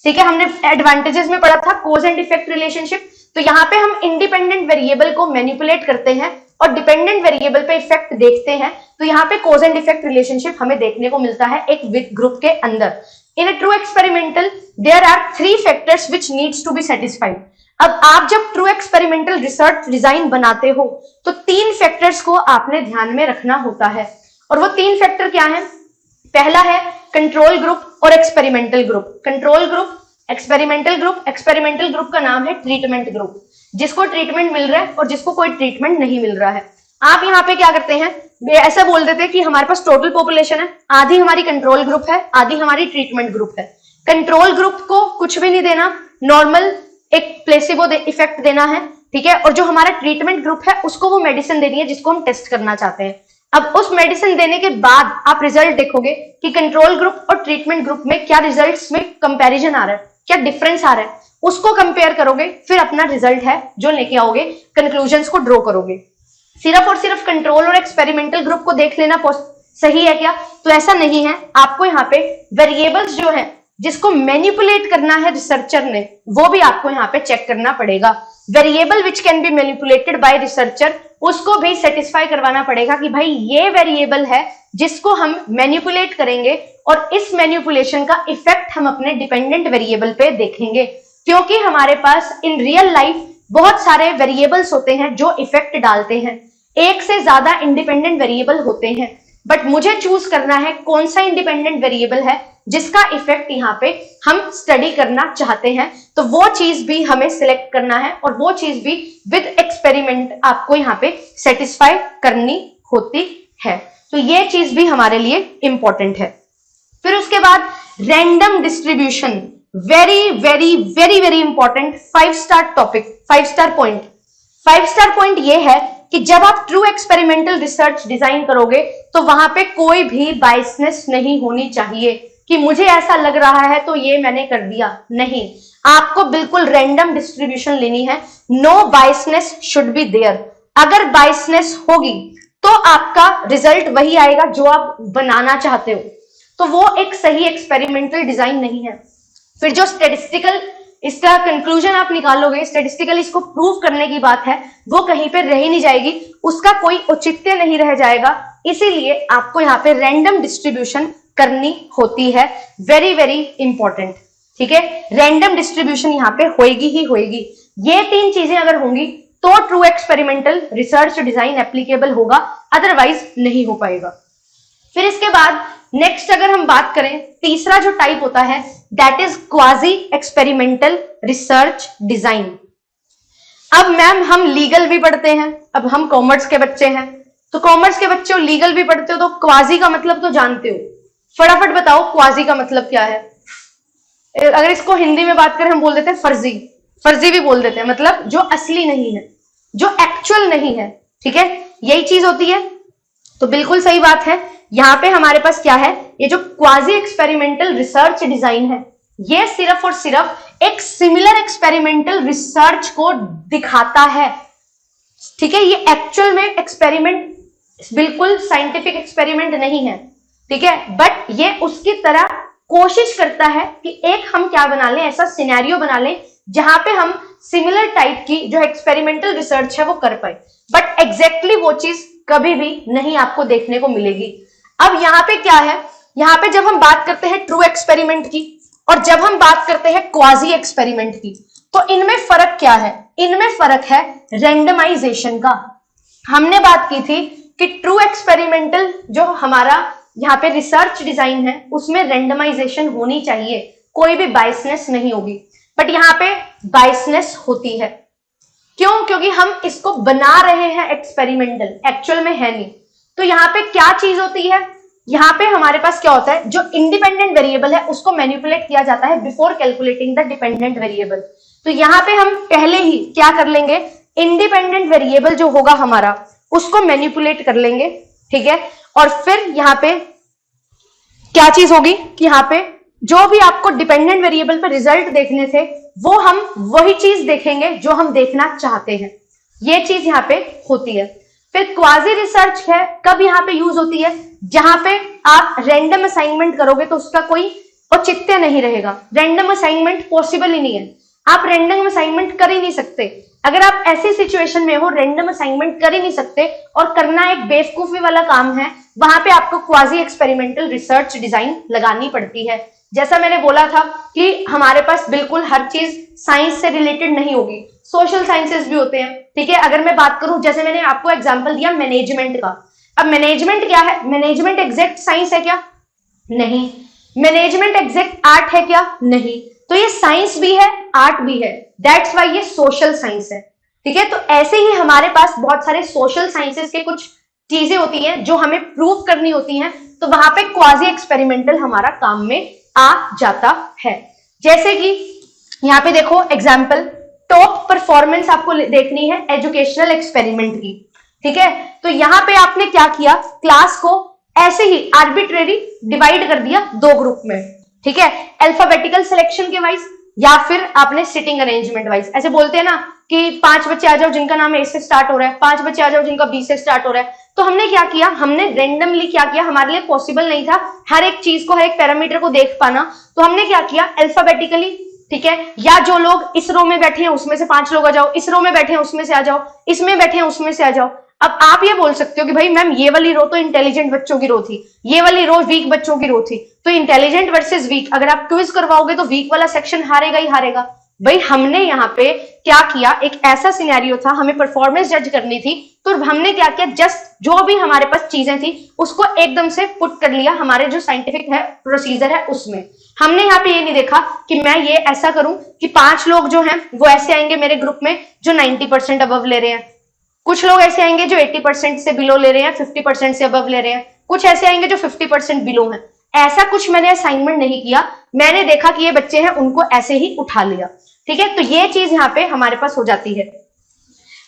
[SPEAKER 1] ठीक है, हमने एडवांटेजेस में पढ़ा था कोज एंड इफेक्ट रिलेशनशिप, तो यहाँ पे हम इंडिपेंडेंट वेरिएबल को मैनिपुलेट करते हैं और डिपेंडेंट वेरिएबल पे इफेक्ट देखते हैं तो यहाँ पे कॉज एंड इफेक्ट रिलेशनशिप हमें देखने को मिलता है एक विथ ग्रुप के अंदर। In a true experimental there are 3 factors which needs to be satisfied. अब आप जब ट्रू एक्सपेरिमेंटल रिसर्च डिजाइन बनाते हो तो 3 फैक्टर्स को आपने ध्यान में रखना होता है, और वो 3 फैक्टर क्या है? पहला है कंट्रोल ग्रुप और experimental group. Control group, experimental group. Experimental group का नाम है ट्रीटमेंट ग्रुप, जिसको ट्रीटमेंट मिल रहा है और जिसको कोई ट्रीटमेंट नहीं मिल रहा है। आप यहाँ पे क्या करते हैं, ऐसा बोल देते हैं कि हमारे पास टोटल पॉपुलेशन है, आधी हमारी कंट्रोल ग्रुप है, आधी हमारी ट्रीटमेंट ग्रुप है। कंट्रोल ग्रुप को कुछ भी नहीं देना, नॉर्मल एक प्लेसिबो इफेक्ट देना है, ठीक है। और जो हमारा ट्रीटमेंट ग्रुप है उसको वो मेडिसिन देनी है जिसको हम टेस्ट करना चाहते हैं। अब उस मेडिसिन देने के बाद आप रिजल्ट देखोगे कि कंट्रोल ग्रुप और ट्रीटमेंट ग्रुप में क्या रिजल्ट्स में कंपैरिजन आ रहा है, क्या डिफरेंस आ रहा है, उसको कंपेयर करोगे, फिर अपना रिजल्ट है जो लेके आओगे, कंक्लूजन्स को ड्रॉ करोगे। सिर्फ और सिर्फ कंट्रोल और एक्सपेरिमेंटल ग्रुप को देख लेना सही है क्या? तो ऐसा नहीं है। आपको यहाँ पे वेरिएबल्स जो है जिसको मैनिपुलेट करना है रिसर्चर ने, वो भी आपको यहाँ पे चेक करना पड़ेगा। Variable which can be manipulated bye researcher, उसको भी सेटिस्फाई करवाना पड़ेगा कि भाई ये वेरिएबल है जिसको हम मैनिपुलेट करेंगे और इस मैनिपुलेशन का इफेक्ट हम अपने डिपेंडेंट वेरिएबल पे देखेंगे, क्योंकि हमारे पास इन रियल लाइफ बहुत सारे वेरिएबल्स होते हैं जो इफेक्ट डालते हैं। एक से ज्यादा इंडिपेंडेंट वेरिएबल होते हैं, बट मुझे चूज करना है कौन सा इंडिपेंडेंट वेरिएबल है जिसका इफेक्ट यहाँ पे हम स्टडी करना चाहते हैं। तो वो चीज भी हमें सिलेक्ट करना है और वो चीज भी विद एक्सपेरिमेंट आपको यहाँ पे सेटिस्फाई करनी होती है। तो ये चीज भी हमारे लिए इंपॉर्टेंट है। फिर उसके बाद random distribution, very very very very important 5 star topic, 5 star point. 5 star point ये है कि जब आप ट्रू एक्सपेरिमेंटल रिसर्च डिजाइन करोगे तो वहां पे कोई भी बायसनेस नहीं होनी चाहिए कि मुझे ऐसा लग रहा है तो ये मैंने कर दिया। नहीं, आपको बिल्कुल रैंडम डिस्ट्रीब्यूशन लेनी है। No biasness should be there. अगर बायसनेस होगी तो आपका रिजल्ट वही आएगा जो आप बनाना चाहते हो, तो वो एक सही एक्सपेरिमेंटल डिजाइन नहीं है। फिर जो स्टैटिस्टिकल इसका कंक्लूजन आप निकालोगे, स्टैटिस्टिकली इसको प्रूव करने की बात है, वो कहीं पे रह ही नहीं जाएगी, उसका कोई औचित्य नहीं रह जाएगा। इसीलिए आपको यहाँ पे रैंडम डिस्ट्रीब्यूशन करनी होती है, वेरी वेरी इंपॉर्टेंट, ठीक है। रैंडम डिस्ट्रीब्यूशन यहाँ पे होएगी ही होएगी। ये 3 चीजें अगर होंगी तो true experimental research design applicable होगा, अदरवाइज नहीं हो पाएगा। फिर इसके बाद नेक्स्ट अगर हम बात करें, तीसरा जो टाइप होता है that is quasi experimental research design. अब मैम हम लीगल भी पढ़ते हैं, अब हम कॉमर्स के बच्चे हैं, तो कॉमर्स के बच्चे हो, लीगल भी पढ़ते हो, तो क्वाजी का मतलब तो जानते हो। फटाफट बताओ क्वाजी का मतलब क्या है? अगर इसको हिंदी में बात करें हम बोल देते हैं फर्जी, फर्जी भी बोल देते हैं, मतलब जो असली नहीं है, जो एक्चुअल नहीं है, ठीक है, यही चीज होती है। तो बिल्कुल सही बात है। यहाँ पे हमारे पास क्या है, ये जो क्वाजी एक्सपेरिमेंटल रिसर्च डिजाइन है, ये सिर्फ और सिर्फ एक सिमिलर एक्सपेरिमेंटल रिसर्च को दिखाता है, ठीक है। ये एक्चुअल में एक्सपेरिमेंट, बिल्कुल साइंटिफिक एक्सपेरिमेंट नहीं है, ठीक है, बट ये उसकी तरह कोशिश करता है कि एक हम क्या बना लें, ऐसा सिनेरियो बना लें जहां पे हम सिमिलर टाइप की जो एक्सपेरिमेंटल रिसर्च है वो कर पाए, बट एग्जैक्टली वो चीज कभी भी नहीं आपको देखने को मिलेगी। अब यहाँ पे क्या है, यहाँ पे जब हम बात करते हैं ट्रू एक्सपेरिमेंट की और जब हम बात करते हैं क्वाजी एक्सपेरिमेंट की, तो इनमें फर्क क्या है? इनमें फर्क है रेंडमाइजेशन का। हमने बात की थी कि ट्रू एक्सपेरिमेंटल जो हमारा यहाँ पे रिसर्च डिजाइन है उसमें रेंडमाइजेशन होनी चाहिए, कोई भी बायसनेस नहीं होगी, बट यहाँ पे बायसनेस होती है। क्यों? क्योंकि हम इसको बना रहे हैं एक्सपेरिमेंटल, एक्चुअल में है नहीं। तो यहाँ पे क्या चीज होती है, यहाँ पे हमारे पास क्या होता है, जो इंडिपेंडेंट वेरिएबल है उसको मैनिपुलेट किया जाता है before calculating the dependent variable. तो यहाँ पे हम पहले ही क्या कर लेंगे, इंडिपेंडेंट वेरिएबल जो होगा हमारा उसको मैनिपुलेट कर लेंगे, ठीक है। और फिर यहाँ पे क्या चीज होगी कि यहाँ पे जो भी आपको डिपेंडेंट वेरिएबल पे रिजल्ट देखने थे वो हम वही चीज देखेंगे जो हम देखना चाहते हैं। ये चीज यहाँ पे होती है। फिर क्वाजी रिसर्च है, कब यहाँ पे यूज होती है, जहां पे आप रैंडम असाइनमेंट करोगे तो उसका कोई औचित्य नहीं रहेगा। रैंडम असाइनमेंट पॉसिबल ही नहीं है, आप रैंडम असाइनमेंट कर ही नहीं सकते। अगर आप ऐसी सिचुएशन में हो, रैंडम असाइनमेंट कर ही नहीं सकते और करना एक बेवकूफी वाला काम है, वहां पे आपको क्वाजी एक्सपेरिमेंटल रिसर्च डिजाइन लगानी पड़ती है। जैसा मैंने बोला था कि हमारे पास बिल्कुल हर चीज साइंस से रिलेटेड नहीं होगी, सोशल साइंसेस भी होते हैं, ठीक है। अगर मैं बात करूं, जैसे मैंने आपको एग्जांपल दिया मैनेजमेंट का, अब मैनेजमेंट क्या है? मैनेजमेंट एग्जैक्ट साइंस है क्या? नहीं। मैनेजमेंट एग्जैक्ट आर्ट है क्या? नहीं। तो ये साइंस भी है, आर्ट भी है, दैट्स वाई ये सोशल साइंस है, ठीक है। तो ऐसे ही हमारे पास बहुत सारे सोशल साइंसेस के कुछ चीजें होती हैं जो हमें प्रूव करनी होती हैं, तो वहां पे क्वाजी एक्सपेरिमेंटल हमारा काम में आ जाता है। जैसे कि यहाँ पे देखो एग्जाम्पल, टॉप परफॉर्मेंस आपको देखनी है एजुकेशनल एक्सपेरिमेंट की, ठीक है। तो यहाँ पे आपने क्या किया, क्लास को ऐसे ही आर्बिट्रेरी डिवाइड कर दिया दो ग्रुप में, ठीक है, अल्फाबेटिकल सिलेक्शन के वाइज या फिर आपने सिटिंग अरेंजमेंट वाइज। ऐसे बोलते हैं ना कि 5 बच्चे आ जाओ जिनका नाम ए से स्टार्ट हो रहा है, 5 बच्चे आ जाओ जिनका बी से स्टार्ट हो रहा है। तो हमने क्या किया, हमने रेंडमली क्या किया, हमारे लिए पॉसिबल नहीं था हर एक चीज को, हर एक पैरामीटर को देख पाना, तो हमने क्या किया, अल्फाबेटिकली, ठीक है, या जो लोग इस रो में बैठे हैं उसमें से 5 लोग आ जाओ, इस रो में बैठे हैं उसमें से आ जाओ, इसमें बैठे हैं उसमें से आ जाओ। अब आप ये बोल सकते हो कि भाई मैम ये वाली रो तो इंटेलिजेंट बच्चों की रो थी, ये वाली रो वीक बच्चों की रो थी, तो इंटेलिजेंट वर्सेस वीक अगर आप क्विज करवाओगे तो वीक वाला सेक्शन हारेगा ही हारेगा। भाई हमने यहाँ पे क्या किया, एक ऐसा सिनेरियो था, हमें परफॉर्मेंस जज करनी थी, तो हमने क्या किया, जस्ट जो भी हमारे पास चीजें थी उसको एकदम से पुट कर लिया हमारे जो साइंटिफिक है प्रोसीजर है उसमें। हमने यहाँ पे ये नहीं देखा कि मैं ये ऐसा करूं कि 5 लोग जो हैं वो ऐसे आएंगे मेरे ग्रुप में जो 90% अबव ले रहे हैं, कुछ लोग ऐसे आएंगे जो 80% से बिलो ले रहे हैं, 50% से अबव ले रहे हैं, कुछ ऐसे आएंगे जो 50% बिलो हैं। ऐसा कुछ मैंने असाइनमेंट नहीं किया, मैंने देखा कि ये बच्चे हैं उनको ऐसे ही उठा लिया, ठीक है। तो ये चीज यहाँ पे हमारे पास हो जाती है।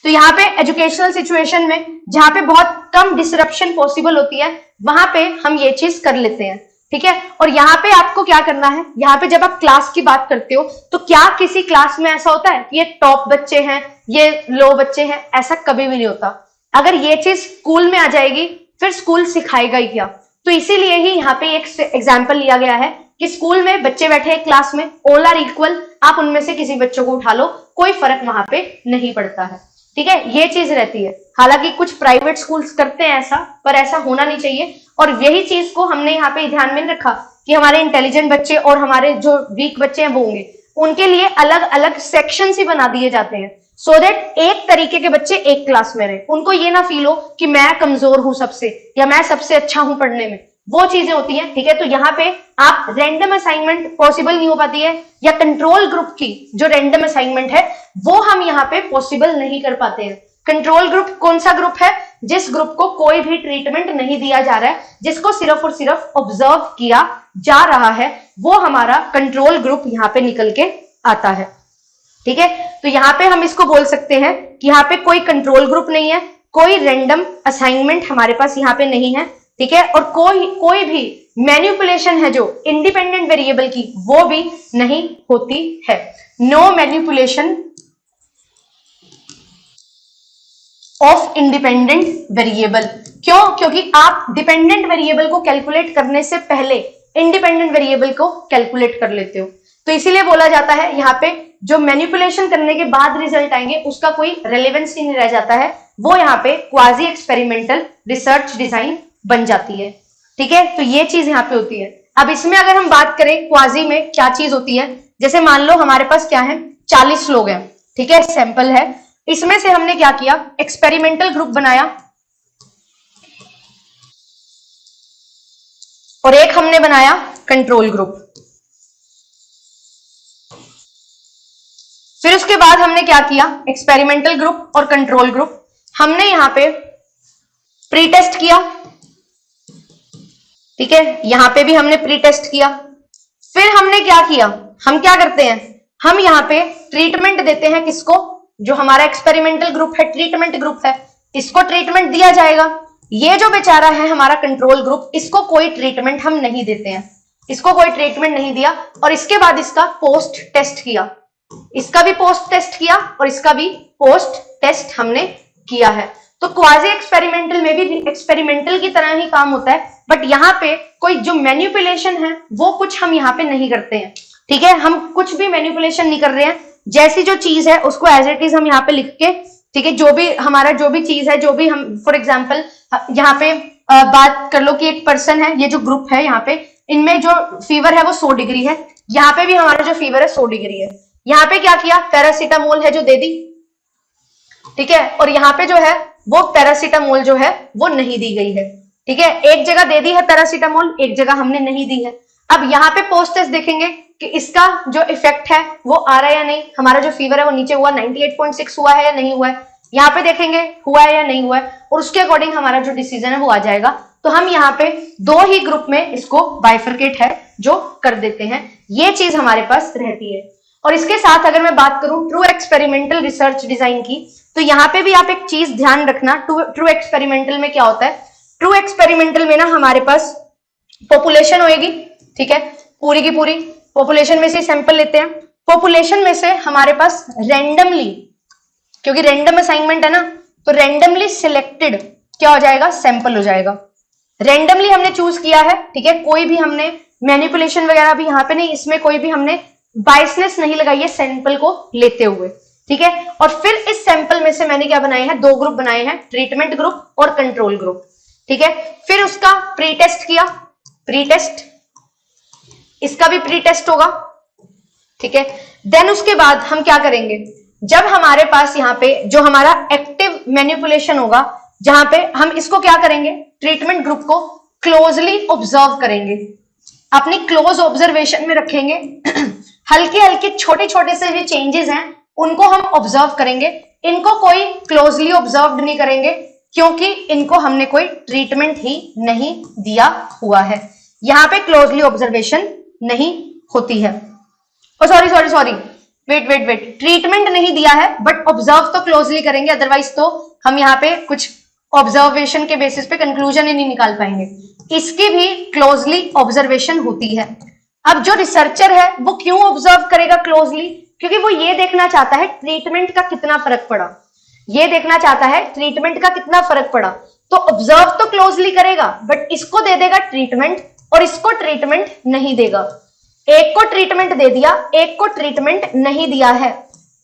[SPEAKER 1] तो यहाँ पे एजुकेशनल सिचुएशन में जहां पे बहुत कम डिसरप्शन पॉसिबल होती है वहां पे हम ये चीज कर लेते हैं, ठीक है। और यहाँ पे आपको क्या करना है, यहाँ पे जब आप क्लास की बात करते हो तो क्या किसी क्लास में ऐसा होता है कि ये टॉप बच्चे हैं, ये लो बच्चे हैं? ऐसा कभी भी नहीं होता। अगर ये चीज स्कूल में आ जाएगी फिर स्कूल सिखाएगा ही क्या? तो इसीलिए ही यहाँ पे एक एग्जाम्पल लिया गया है कि स्कूल में बच्चे बैठे हैं क्लास में, ऑल आर इक्वल, आप उनमें से किसी बच्चों को उठा लो, कोई फर्क वहां पे नहीं पड़ता है, ठीक है। ये चीज रहती है। हालांकि कुछ प्राइवेट स्कूल्स करते हैं ऐसा, पर ऐसा होना नहीं चाहिए। और यही चीज को हमने यहाँ पे ध्यान में रखा कि हमारे इंटेलिजेंट बच्चे और हमारे जो वीक बच्चे हैं वो होंगे, उनके लिए अलग अलग सेक्शंस ही बना दिए जाते हैं, सो दैट एक तरीके के बच्चे एक क्लास में रहे, उनको ये ना फील हो कि मैं कमजोर हूं सबसे या मैं सबसे अच्छा हूं पढ़ने में, वो चीजें होती हैं, ठीक है। तो यहाँ पे आप रैंडम असाइनमेंट पॉसिबल नहीं हो पाती है, या कंट्रोल ग्रुप की जो रैंडम असाइनमेंट है वो हम यहाँ पे पॉसिबल नहीं कर पाते हैं। कंट्रोल ग्रुप कौन सा ग्रुप है? जिस ग्रुप को कोई भी ट्रीटमेंट नहीं दिया जा रहा है, जिसको सिर्फ और सिर्फ ऑब्जर्व किया जा रहा है, वो हमारा कंट्रोल ग्रुप यहाँ पे निकल के आता है, ठीक है। तो यहाँ पे हम इसको बोल सकते हैं कि यहाँ पे कोई कंट्रोल ग्रुप नहीं है, कोई रैंडम असाइनमेंट हमारे पास यहाँ पे नहीं है, ठीक है। और कोई भी मैनिपुलेशन है जो इंडिपेंडेंट वेरिएबल की, वो भी नहीं होती है। No manipulation of independent variable. क्यों? क्योंकि आप डिपेंडेंट वेरिएबल को कैलकुलेट करने से पहले इंडिपेंडेंट वेरिएबल को कैलकुलेट कर लेते हो, तो इसीलिए बोला जाता है यहाँ पे जो मैनिपुलेशन करने के बाद रिजल्ट आएंगे उसका कोई रेलेवेंस ही नहीं रह जाता है, वो यहाँ पे क्वाजी एक्सपेरिमेंटल रिसर्च डिजाइन बन जाती है, ठीक है। तो ये चीज यहाँ पे होती है। अब इसमें अगर हम बात करें क्वाजी में क्या चीज होती है, जैसे मान लो हमारे पास क्या है, 40 लोग हैं, ठीक है, सैंपल है, इसमें से हमने क्या किया, एक्सपेरिमेंटल ग्रुप बनाया और एक हमने बनाया कंट्रोल ग्रुप। फिर उसके बाद हमने क्या किया, एक्सपेरिमेंटल ग्रुप और कंट्रोल ग्रुप हमने यहां पे प्री टेस्ट किया, ठीक है, यहां पे भी हमने प्री टेस्ट किया। फिर हमने क्या किया, हम क्या करते हैं, हम यहां पे ट्रीटमेंट देते हैं किसको, जो हमारा एक्सपेरिमेंटल ग्रुप है, ट्रीटमेंट ग्रुप है, इसको ट्रीटमेंट दिया जाएगा। ये जो बेचारा है हमारा कंट्रोल ग्रुप, इसको कोई ट्रीटमेंट हम नहीं देते हैं, इसको कोई ट्रीटमेंट नहीं दिया, और इसके बाद इसका पोस्ट टेस्ट किया, इसका भी पोस्ट टेस्ट किया और इसका भी पोस्ट टेस्ट हमने किया है। तो क्वाजी एक्सपेरिमेंटल में भी एक्सपेरिमेंटल की तरह ही काम होता है, बट यहाँ पे कोई जो मैनिपुलेशन है वो कुछ हम यहाँ पे नहीं करते हैं, ठीक है। हम कुछ भी मैनिपुलेशन नहीं कर रहे हैं, जैसी जो चीज है उसको एज इट इज हम यहाँ पे लिख के, ठीक है, जो भी हमारा जो भी चीज है, जो भी हम फॉर एग्जाम्पल यहाँ पे बात कर लो कि एक पर्सन है, ये जो ग्रुप है यहाँ पे, इनमें जो फीवर है वो 100 डिग्री है, यहाँ पे भी हमारा जो फीवर है 100 डिग्री है। यहाँ पे क्या किया, पैरासीटामोल है जो दे दी, ठीक है, और यहाँ पे जो है वो पैरासीटामोल जो है वो नहीं दी गई है, ठीक है, एक जगह दे दी है पैरासीटामोल, एक जगह हमने नहीं दी है। अब यहाँ पे पोस्ट टेस्ट देखेंगे कि इसका जो इफेक्ट है वो आ रहा है या नहीं, हमारा जो फीवर है वो नीचे हुआ 98.6 हुआ है या नहीं हुआ है, यहाँ पे देखेंगे हुआ है या नहीं हुआ है, और उसके अकॉर्डिंग हमारा जो डिसीजन है वो आ जाएगा। तो हम यहाँ पे दो ही ग्रुप में इसको बाइफरकेट है जो कर देते हैं, ये चीज हमारे पास रहती है। और इसके साथ अगर मैं बात करूं ट्रू एक्सपेरिमेंटल रिसर्च डिजाइन की, तो यहाँ पे भी आप एक चीज ध्यान रखना, ट्रू एक्सपेरिमेंटल में क्या होता है, ट्रू एक्सपेरिमेंटल में ना हमारे पास पॉपुलेशन होएगी, ठीक है, पूरी की पूरी पॉपुलेशन में से सैंपल लेते हैं, पॉपुलेशन में से हमारे पास रैंडमली, क्योंकि रैंडम असाइनमेंट है ना, तो रैंडमली सिलेक्टेड क्या हो जाएगा, सैंपल हो जाएगा। रैंडमली हमने चूज किया है, ठीक है, कोई भी हमने मैनिपुलेशन वगैरह भी यहाँ पे नहीं, इसमें कोई भी हमने बायसनेस नहीं लगाई है सैंपल को लेते हुए, ठीक है। और फिर इस सैंपल में से मैंने क्या बनाए हैं, दो ग्रुप बनाए हैं, ट्रीटमेंट ग्रुप और कंट्रोल ग्रुप, ठीक है। फिर उसका प्री टेस्ट किया, प्री टेस्ट, इसका भी प्री टेस्ट होगा, ठीक है। देन उसके बाद हम क्या करेंगे, जब हमारे पास यहाँ पे जो हमारा एक्टिव मैनिपुलेशन होगा, जहां पे हम इसको क्या करेंगे, ट्रीटमेंट ग्रुप को क्लोजली ऑब्जर्व करेंगे, अपनी क्लोज ऑब्जर्वेशन में रखेंगे हल्के हल्के छोटे छोटे से जो चेंजेस हैं उनको हम ऑब्जर्व करेंगे, इनको कोई क्लोजली ऑब्जर्व नहीं करेंगे क्योंकि इनको हमने कोई ट्रीटमेंट ही नहीं दिया हुआ है, यहां पे क्लोजली ऑब्जर्वेशन नहीं होती है। सॉरी वेट, ट्रीटमेंट नहीं दिया है बट ऑब्जर्व तो क्लोजली करेंगे, अदरवाइज तो हम यहाँ पे कुछ ऑब्जर्वेशन के बेसिस पे कंक्लूजन ही नहीं निकाल पाएंगे, इसकी भी क्लोजली ऑब्जर्वेशन होती है। अब जो रिसर्चर है वो क्यों ऑब्जर्व करेगा क्लोजली, क्योंकि वो ये देखना चाहता है ट्रीटमेंट का कितना फर्क पड़ा, ये देखना चाहता है ट्रीटमेंट का कितना फर्क पड़ा, तो ऑब्जर्व तो क्लोजली करेगा बट इसको दे देगा ट्रीटमेंट और इसको ट्रीटमेंट नहीं देगा, एक को ट्रीटमेंट दे दिया, एक को ट्रीटमेंट नहीं दिया है।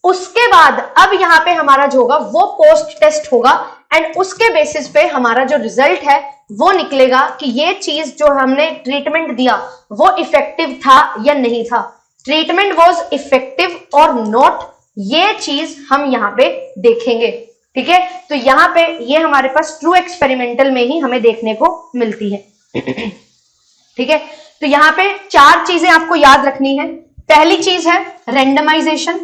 [SPEAKER 1] उसके बाद अब यहाँ पे हमारा जो होगा वो पोस्ट टेस्ट होगा एंड उसके बेसिस पे हमारा जो रिजल्ट है वो निकलेगा कि ये चीज जो हमने ट्रीटमेंट दिया वो इफेक्टिव था या नहीं था, ट्रीटमेंट वाज इफेक्टिव और नॉट, ये चीज हम यहाँ पे देखेंगे, ठीक है। तो यहाँ पे ये हमारे पास ट्रू एक्सपेरिमेंटल में ही हमें देखने को मिलती है ठीक है। तो यहाँ पे चार चीजें आपको याद रखनी है, पहली चीज है रेंडमाइजेशन,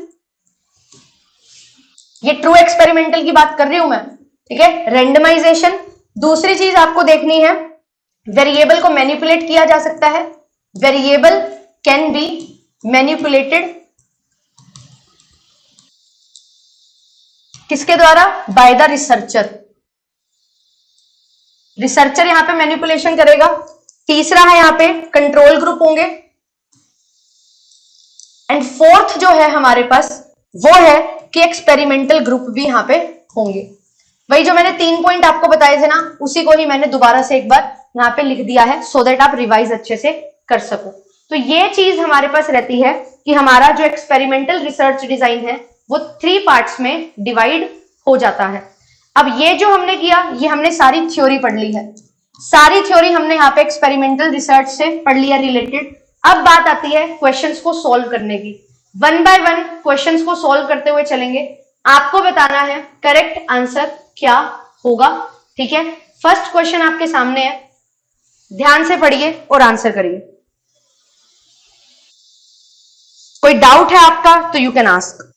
[SPEAKER 1] ये ट्रू एक्सपेरिमेंटल की बात कर रही हूं मैं, ठीक है, रेंडमाइजेशन। दूसरी चीज आपको देखनी है, वेरिएबल को मैनिपुलेट किया जा सकता है, वेरिएबल कैन बी मैनिपुलेटेड, किसके द्वारा, बाय द रिसर्चर, रिसर्चर यहां पे मैनिपुलेशन करेगा। तीसरा है यहाँ पे कंट्रोल ग्रुप होंगे, एंड फोर्थ जो है हमारे पास वो है कि एक्सपेरिमेंटल ग्रुप भी यहां पे होंगे। वही जो मैंने 3 पॉइंट आपको बताए थे ना, उसी को ही मैंने दोबारा से एक बार यहाँ पे लिख दिया है सो दैट आप रिवाइज अच्छे से कर सको। तो ये चीज हमारे पास रहती है कि हमारा जो एक्सपेरिमेंटल रिसर्च डिजाइन है वो 3 पार्ट्स में डिवाइड हो जाता है। अब ये जो हमने किया, ये हमने सारी थ्योरी पढ़ ली है, सारी थ्योरी हमने यहाँ पे एक्सपेरिमेंटल रिसर्च से पढ़ लिया रिलेटेड। अब बात आती है क्वेश्चंस को सॉल्व करने की, वन बाय वन क्वेश्चंस को सॉल्व करते हुए चलेंगे, आपको बताना है करेक्ट आंसर क्या होगा, ठीक है। फर्स्ट क्वेश्चन आपके सामने है, ध्यान से पढ़िए और आंसर करिए, कोई डाउट है आपका तो यू कैन आस्क।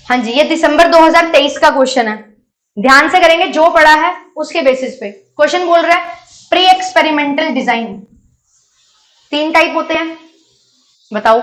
[SPEAKER 1] हाँ जी, ये दिसंबर 2023 का क्वेश्चन है, ध्यान से करेंगे, जो पढ़ा है उसके बेसिस पे। क्वेश्चन बोल रहा है प्री एक्सपेरिमेंटल डिजाइन 3 टाइप होते हैं, बताओ।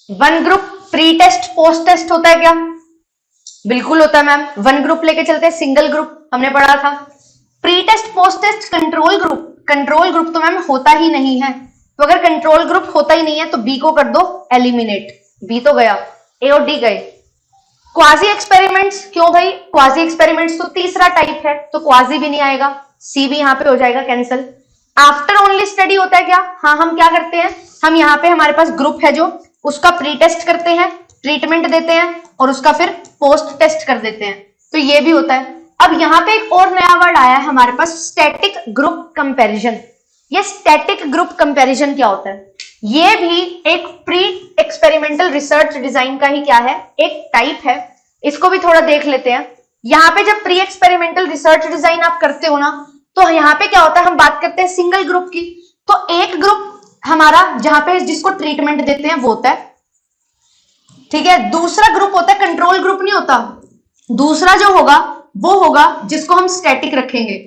[SPEAKER 1] One group pre test post test होता है क्या? बिल्कुल होता है मैम। वन ग्रुप लेके चलते हैं, सिंगल ग्रुप हमने पढ़ा था। Pre test post test control group, control group तो मैम होता ही नहीं है। तो अगर कंट्रोल ग्रुप होता ही नहीं है तो बी को कर दो एलिमिनेट, बी तो गया, ए और डी गए। क्वाजी एक्सपेरिमेंट्स, क्यों भाई? क्वाजी एक्सपेरिमेंट्स तो तीसरा टाइप है, तो क्वाजी भी नहीं आएगा, सी भी यहां पे हो जाएगा कैंसिल। आफ्टर ओनली स्टडी होता है क्या? हाँ, हम क्या करते हैं, हम यहाँ पे हमारे पास ग्रुप है जो, उसका प्री टेस्ट करते हैं, ट्रीटमेंट देते हैं और उसका फिर पोस्ट टेस्ट कर देते हैं, तो ये भी होता है। अब यहाँ पे एक और नया वर्ड आया है हमारे पास, स्टैटिक ग्रुप कंपैरिजन। ये स्टैटिक ग्रुप कंपैरिजन क्या होता है? ये भी एक प्री एक्सपेरिमेंटल रिसर्च डिजाइन का ही क्या है, एक टाइप है। इसको भी थोड़ा देख लेते हैं। यहाँ पे जब प्री एक्सपेरिमेंटल रिसर्च डिजाइन आप करते हो ना, तो यहाँ पे क्या होता है, हम बात करते हैं सिंगल ग्रुप की, तो एक ग्रुप हमारा जहां पे जिसको ट्रीटमेंट देते हैं वो होता है, ठीक है। दूसरा ग्रुप होता है, कंट्रोल ग्रुप नहीं होता, दूसरा जो होगा वो होगा जिसको हम स्टैटिक रखेंगे,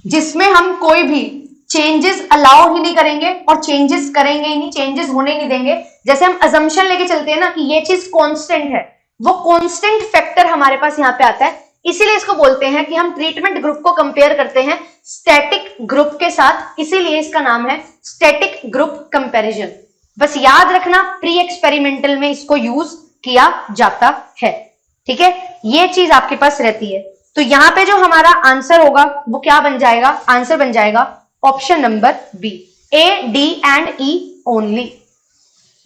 [SPEAKER 1] जिसमें हम कोई भी चेंजेस अलाउ ही नहीं करेंगे और चेंजेस करेंगे ही नहीं, चेंजेस होने नहीं देंगे। जैसे हम अजम्पशन लेके चलते हैं ना कि ये चीज कांस्टेंट है, वो कांस्टेंट फैक्टर हमारे पास यहाँ पे आता है, इसीलिए इसको बोलते हैं कि हम ट्रीटमेंट ग्रुप को कंपेयर करते हैं स्टैटिक ग्रुप के साथ, इसीलिए इसका नाम है स्टैटिक ग्रुप कंपैरिजन। बस याद रखना प्री एक्सपेरिमेंटल में इसको यूज किया जाता है, ठीक है, ये चीज आपके पास रहती है। तो यहां पे जो हमारा आंसर होगा वो क्या बन जाएगा, आंसर बन जाएगा option number B, A D and E only.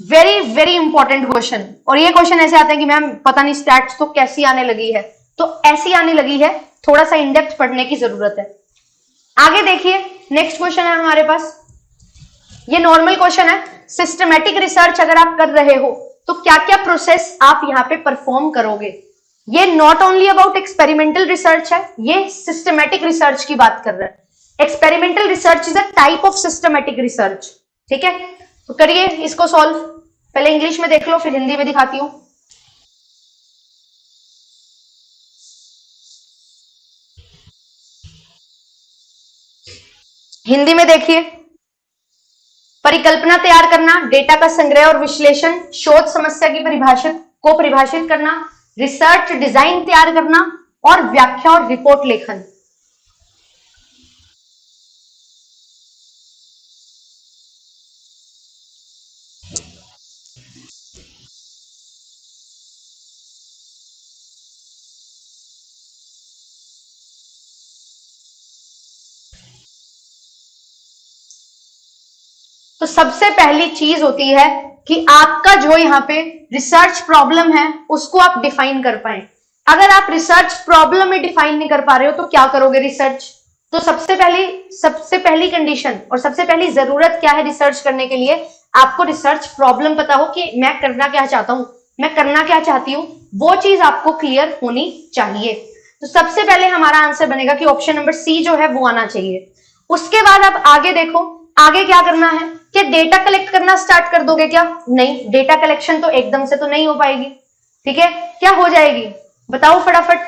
[SPEAKER 1] Very very important question, और ये क्वेश्चन ऐसे आते हैं कि मैम पता नहीं स्टैट्स तो कैसी आने लगी है, तो ऐसी आने लगी है, थोड़ा सा इनडेप्थ पढ़ने की जरूरत है। आगे देखिए, नेक्स्ट क्वेश्चन है हमारे पास, ये नॉर्मल क्वेश्चन है। सिस्टमैटिक रिसर्च अगर आप कर रहे हो तो क्या क्या प्रोसेस आप यहाँ पे परफॉर्म करोगे। ये not only about experimental research है, ये सिस्टमैटिक रिसर्च की बात कर रहा है। Experimental research is a type of systematic research, ठीक है। तो करिए इसको सॉल्व, पहले इंग्लिश में देख लो फिर हिंदी में दिखाती हूं। हिंदी में देखिए, परिकल्पना तैयार करना, डेटा का संग्रह और विश्लेषण, शोध समस्या की परिभाषित करना, रिसर्च डिजाइन तैयार करना और व्याख्या और रिपोर्ट लेखन। तो सबसे पहली चीज होती है कि आपका जो यहाँ पे रिसर्च प्रॉब्लम है उसको आप डिफाइन कर पाए। अगर आप रिसर्च प्रॉब्लम में डिफाइन नहीं कर पा रहे हो तो क्या करोगे रिसर्च। तो सबसे पहली कंडीशन और सबसे पहली जरूरत क्या है रिसर्च करने के लिए, आपको रिसर्च प्रॉब्लम पता हो कि मैं करना क्या चाहता हूं, मैं करना क्या चाहती हूँ, वो चीज आपको क्लियर होनी चाहिए। तो सबसे पहले हमारा आंसर बनेगा कि ऑप्शन नंबर सी जो है वो आना चाहिए। उसके बाद आप आगे देखो, आगे क्या करना है, क्या डेटा कलेक्ट करना स्टार्ट कर दोगे क्या? नहीं, डेटा कलेक्शन तो एकदम से तो नहीं हो पाएगी, ठीक है। क्या हो जाएगी बताओ फटाफट,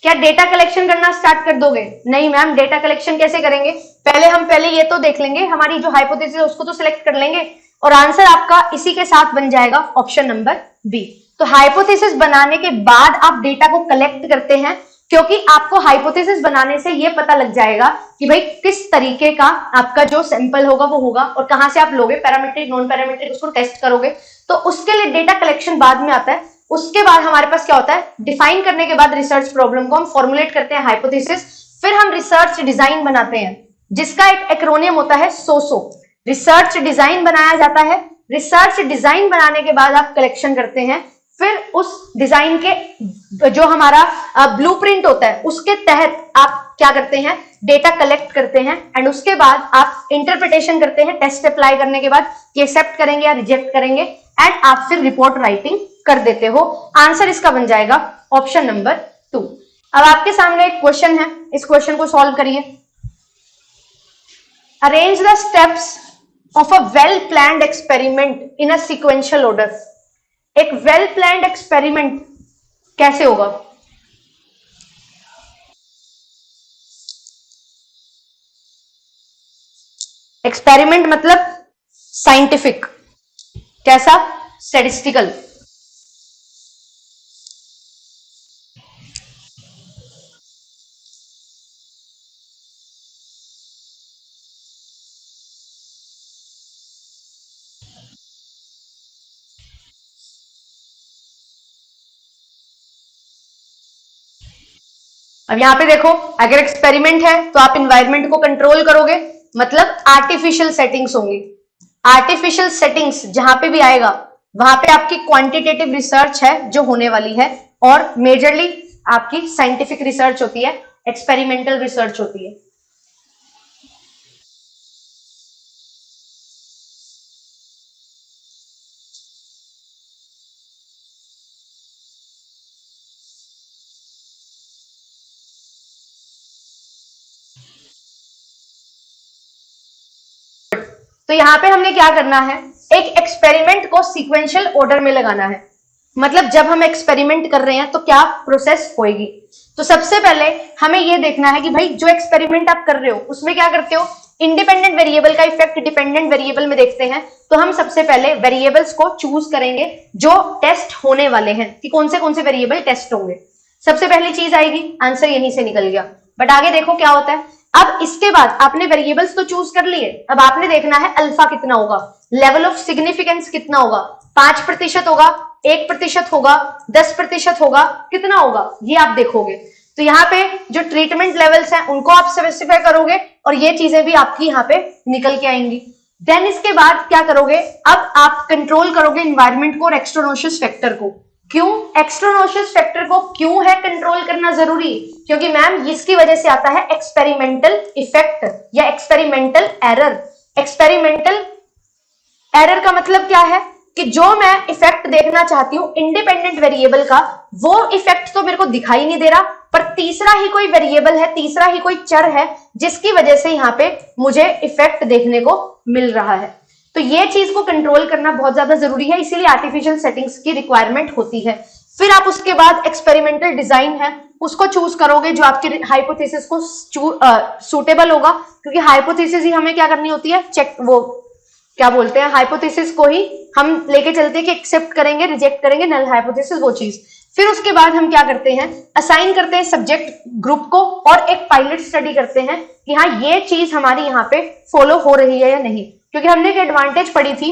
[SPEAKER 1] क्या डेटा कलेक्शन करना स्टार्ट कर दोगे? नहीं मैम, डेटा कलेक्शन कैसे करेंगे, पहले ये तो देख लेंगे, हमारी जो हाइपोथेसिस है उसको तो सिलेक्ट कर लेंगे, और आंसर आपका इसी के साथ बन जाएगा ऑप्शन नंबर बी। तो हाइपोथेसिस बनाने के बाद आप डेटा को कलेक्ट करते हैं, क्योंकि आपको हाइपोथेसिस बनाने से ये पता लग जाएगा कि भाई किस तरीके का आपका जो सैंपल होगा वो होगा, और कहां से आप लोगे, पैरामीट्रिक नॉन पैरामीट्रिक उसको टेस्ट करोगे, तो उसके लिए डेटा कलेक्शन बाद में आता है। उसके बाद हमारे पास क्या होता है, डिफाइन करने के बाद रिसर्च प्रॉब्लम को हम फॉर्मुलेट करते हैं हाइपोथेसिस, फिर हम रिसर्च डिजाइन बनाते हैं जिसका एक एक्रोनियम होता है सोसो। रिसर्च डिजाइन बनाया जाता है, रिसर्च डिजाइन बनाने के बाद आप कलेक्शन करते हैं, फिर उस डिजाइन के जो हमारा ब्लूप्रिंट होता है उसके तहत आप क्या करते हैं, डेटा कलेक्ट करते हैं, एंड उसके बाद आप इंटरप्रिटेशन करते हैं टेस्ट अप्लाई करने के बाद कि एक्सेप्ट करेंगे या रिजेक्ट करेंगे, एंड आप फिर रिपोर्ट राइटिंग कर देते हो। आंसर इसका बन जाएगा ऑप्शन नंबर 2। अब आपके सामने एक क्वेश्चन है, इस क्वेश्चन को सॉल्व करिए। Arrange the steps of a well planned experiment in a sequential order. एक वेल प्लान्ड एक्सपेरिमेंट कैसे होगा? एक्सपेरिमेंट मतलब साइंटिफिक, कैसा? स्टैटिस्टिकल। अब यहां पे देखो, अगर एक्सपेरिमेंट है तो आप इन्वायरमेंट को कंट्रोल करोगे, मतलब आर्टिफिशियल सेटिंग्स होंगी। आर्टिफिशियल सेटिंग्स जहां पे भी आएगा वहां पे आपकी क्वांटिटेटिव रिसर्च है जो होने वाली है, और मेजरली आपकी साइंटिफिक रिसर्च होती है, एक्सपेरिमेंटल रिसर्च होती है। तो यहां पे हमने क्या करना है, एक एक्सपेरिमेंट को सीक्वेंशियल ऑर्डर में लगाना है। मतलब जब हम एक्सपेरिमेंट कर रहे हैं तो क्या प्रोसेस होएगी। तो सबसे पहले हमें यह देखना है कि भाई जो एक्सपेरिमेंट आप कर रहे हो उसमें क्या करते हो, इंडिपेंडेंट वेरिएबल का इफेक्ट डिपेंडेंट वेरिएबल में देखते हैं। तो हम सबसे पहले वेरिएबल्स को चूज करेंगे जो टेस्ट होने वाले हैं, कि कौन से वेरिएबल टेस्ट होंगे। सबसे पहली चीज आएगी, आंसर यहीं से निकल गया। बट आगे देखो क्या होता है। अब इसके बाद आपने वेरिएबल्स तो चूज कर लिए, अब आपने देखना है अल्फा कितना होगा, लेवल ऑफ सिग्निफिकेंस कितना होगा, 5% होगा, 1% होगा, 10% होगा, कितना होगा ये आप देखोगे। तो यहाँ पे जो ट्रीटमेंट लेवल्स हैं उनको आप स्पेसिफाई करोगे और ये चीजें भी आपकी यहाँ पे निकल के आएंगी। देन इसके बाद क्या करोगे, अब आप कंट्रोल करोगे इन्वायरमेंट को और एक्सट्रानोशियस फैक्टर को। क्यों एक्सट्रानोशियस फैक्टर को क्यों है कंट्रोल करना जरूरी, क्योंकि मैम इसकी वजह से आता है एक्सपेरिमेंटल इफेक्ट या एक्सपेरिमेंटल एरर। एक्सपेरिमेंटल एरर का मतलब क्या है कि जो मैं इफेक्ट देखना चाहती हूं इंडिपेंडेंट वेरिएबल का, वो इफेक्ट तो मेरे को दिखाई नहीं दे रहा, पर तीसरा ही कोई वेरिएबल है, तीसरा ही कोई चर है जिसकी वजह से यहाँ पे मुझे इफेक्ट देखने को मिल रहा है। तो ये चीज को कंट्रोल करना बहुत ज्यादा जरूरी है, इसीलिए आर्टिफिशियल सेटिंग्स की रिक्वायरमेंट होती है। फिर आप उसके बाद एक्सपेरिमेंटल डिजाइन है उसको चूज करोगे जो आपके हाइपोथेसिस को सूटेबल होगा, क्योंकि हाइपोथेसिस ही हमें क्या करनी होती है, चेक, वो क्या बोलते हैं, हाइपोथेसिस को ही हम लेके चलते हैं कि एक्सेप्ट करेंगे, रिजेक्ट करेंगे, नल हाइपोथेसिस वो चीज। फिर उसके बाद हम क्या करते हैं, असाइन करते हैं सब्जेक्ट ग्रुप को और एक पायलट स्टडी करते हैं कि हाँ ये चीज हमारी यहाँ पे फॉलो हो रही है या नहीं। क्योंकि हमने एक एडवांटेज पढ़ी थी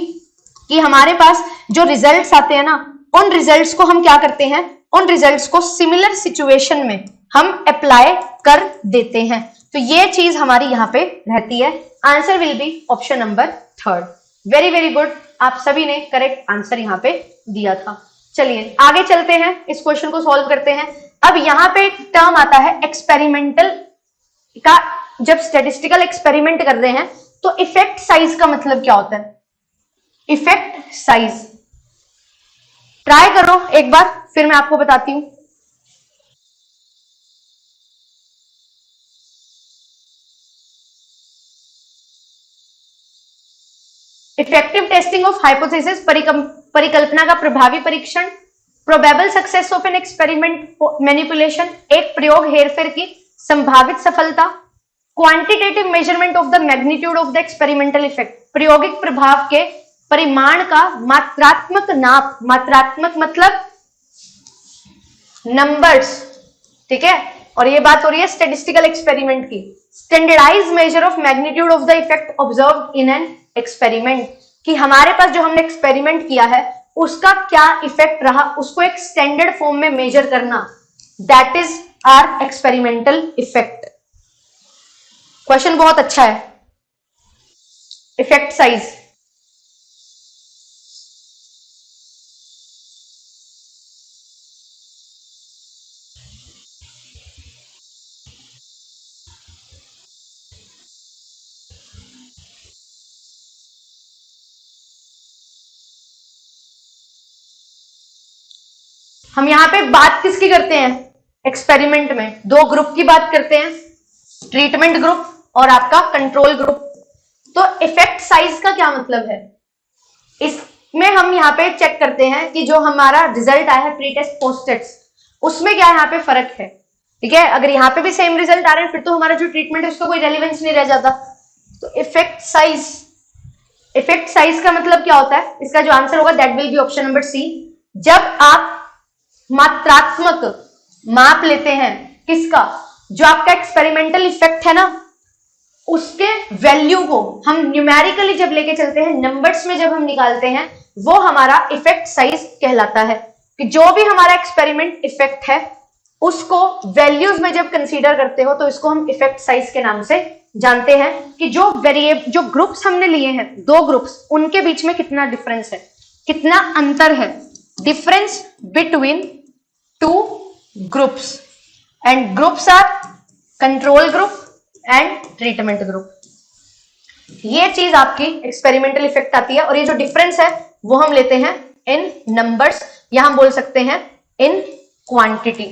[SPEAKER 1] कि हमारे पास जो रिजल्ट्स आते हैं ना, उन रिजल्ट्स को हम क्या करते हैं, उन रिजल्ट्स को सिमिलर सिचुएशन में हम अप्लाई कर देते हैं। तो ये चीज हमारी यहाँ पे रहती है। Answer will be option number 3। Very very good, आप सभी ने करेक्ट आंसर यहाँ पे दिया था। चलिए आगे चलते हैं, इस क्वेश्चन को सॉल्व करते हैं। अब यहाँ पे एक टर्म आता है एक्सपेरिमेंटल का, जब स्टैटिस्टिकल एक्सपेरिमेंट कर रहे हैं तो इफेक्ट साइज का मतलब क्या होता है, इफेक्ट साइज। ट्राई करो एक बार, फिर मैं आपको बताती हूं। इफेक्टिव टेस्टिंग ऑफ हाइपोथेसिस, परिकल्पना का प्रभावी परीक्षण, probable success of an experiment manipulation, एक प्रयोग हेरफेर की संभावित सफलता, quantitative measurement of the magnitude of the experimental effect, प्रायोगिक प्रभाव के परिमाण का मात्रात्मक नाप, मात्रात्मक मतलब नंबर्स, ठीक है, और ये बात हो रही है स्टैटिस्टिकल एक्सपेरिमेंट की। Standardise measure of magnitude of the effect observed in an experiment, कि हमारे पास जो हमने एक्सपेरिमेंट किया है उसका क्या इफेक्ट रहा, उसको एक स्टैंडर्ड फॉर्म में मेजर करना, that is our experimental effect. Question बहुत अच्छा है। इफेक्ट साइज, हम यहां पे बात किसकी करते हैं, एक्सपेरिमेंट में दो ग्रुप की बात करते हैं, ट्रीटमेंट ग्रुप और आपका कंट्रोल ग्रुप। तो इफेक्ट साइज का क्या मतलब है, इसमें हम यहाँ पे चेक करते हैं कि जो हमारा रिजल्ट आया है प्री टेस्ट पोस्ट टेस्ट, उसमें क्या यहाँ पे फर्क है, ठीक है। अगर यहाँ पे भी सेम रिजल्ट आ रहे हैं फिर तो हमारा जो ट्रीटमेंट है उसका कोई रेलिवेंस नहीं रह जाता। तो इफेक्ट साइज, इफेक्ट साइज का मतलब क्या होता है, इसका जो आंसर होगा that will be option number C. जब आप मात्रात्मक माप लेते हैं किसका, जो आपका एक्सपेरिमेंटल इफेक्ट है ना, उसके वैल्यू को हम न्यूमेरिकली जब लेके चलते हैं, नंबर्स में जब हम निकालते हैं, वो हमारा इफेक्ट साइज कहलाता है। कि जो भी हमारा एक्सपेरिमेंट इफेक्ट है उसको वैल्यूज में जब कंसीडर करते हो तो इसको हम इफेक्ट साइज के नाम से जानते हैं। कि जो ग्रुप्स हमने लिए हैं, दो ग्रुप्स, उनके बीच में कितना डिफरेंस है, कितना अंतर है, difference between two groups, and groups are control group and treatment group. ये चीज आपकी एक्सपेरिमेंटल इफेक्ट आती है, और ये जो डिफरेंस है वो हम लेते हैं इन नंबर्स, या हम बोल सकते हैं इन क्वांटिटी।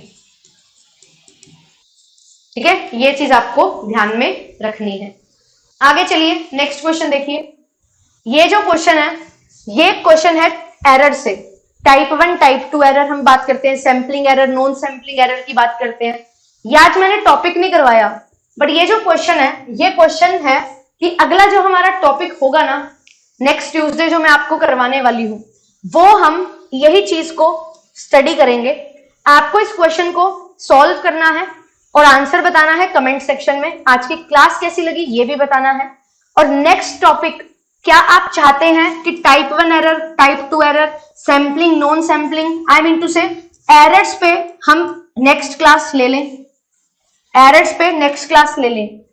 [SPEAKER 1] ठीक है, ये चीज आपको ध्यान में रखनी है। आगे चलिए नेक्स्ट क्वेश्चन देखिए। ये जो क्वेश्चन है, ये क्वेश्चन है एरर से, टाइप 1 टाइप 2 एरर हम बात करते हैं, sampling error, non sampling error की बात करते हैं। ये आज मैंने टॉपिक नहीं करवाया, बट ये जो क्वेश्चन है, ये क्वेश्चन है कि अगला जो हमारा टॉपिक होगा ना, नेक्स्ट ट्यूसडे जो मैं आपको करवाने वाली हूं, वो हम यही चीज को स्टडी करेंगे। आपको इस क्वेश्चन को सॉल्व करना है और आंसर बताना है कमेंट सेक्शन में। आज की क्लास कैसी लगी ये भी बताना है। और नेक्स्ट टॉपिक, क्या आप चाहते हैं कि type 1 error, type 2 error, sampling, non sampling, I mean two से एरर्स पे हम नेक्स्ट क्लास ले लें, एरर्स पे नेक्स्ट क्लास ले लें।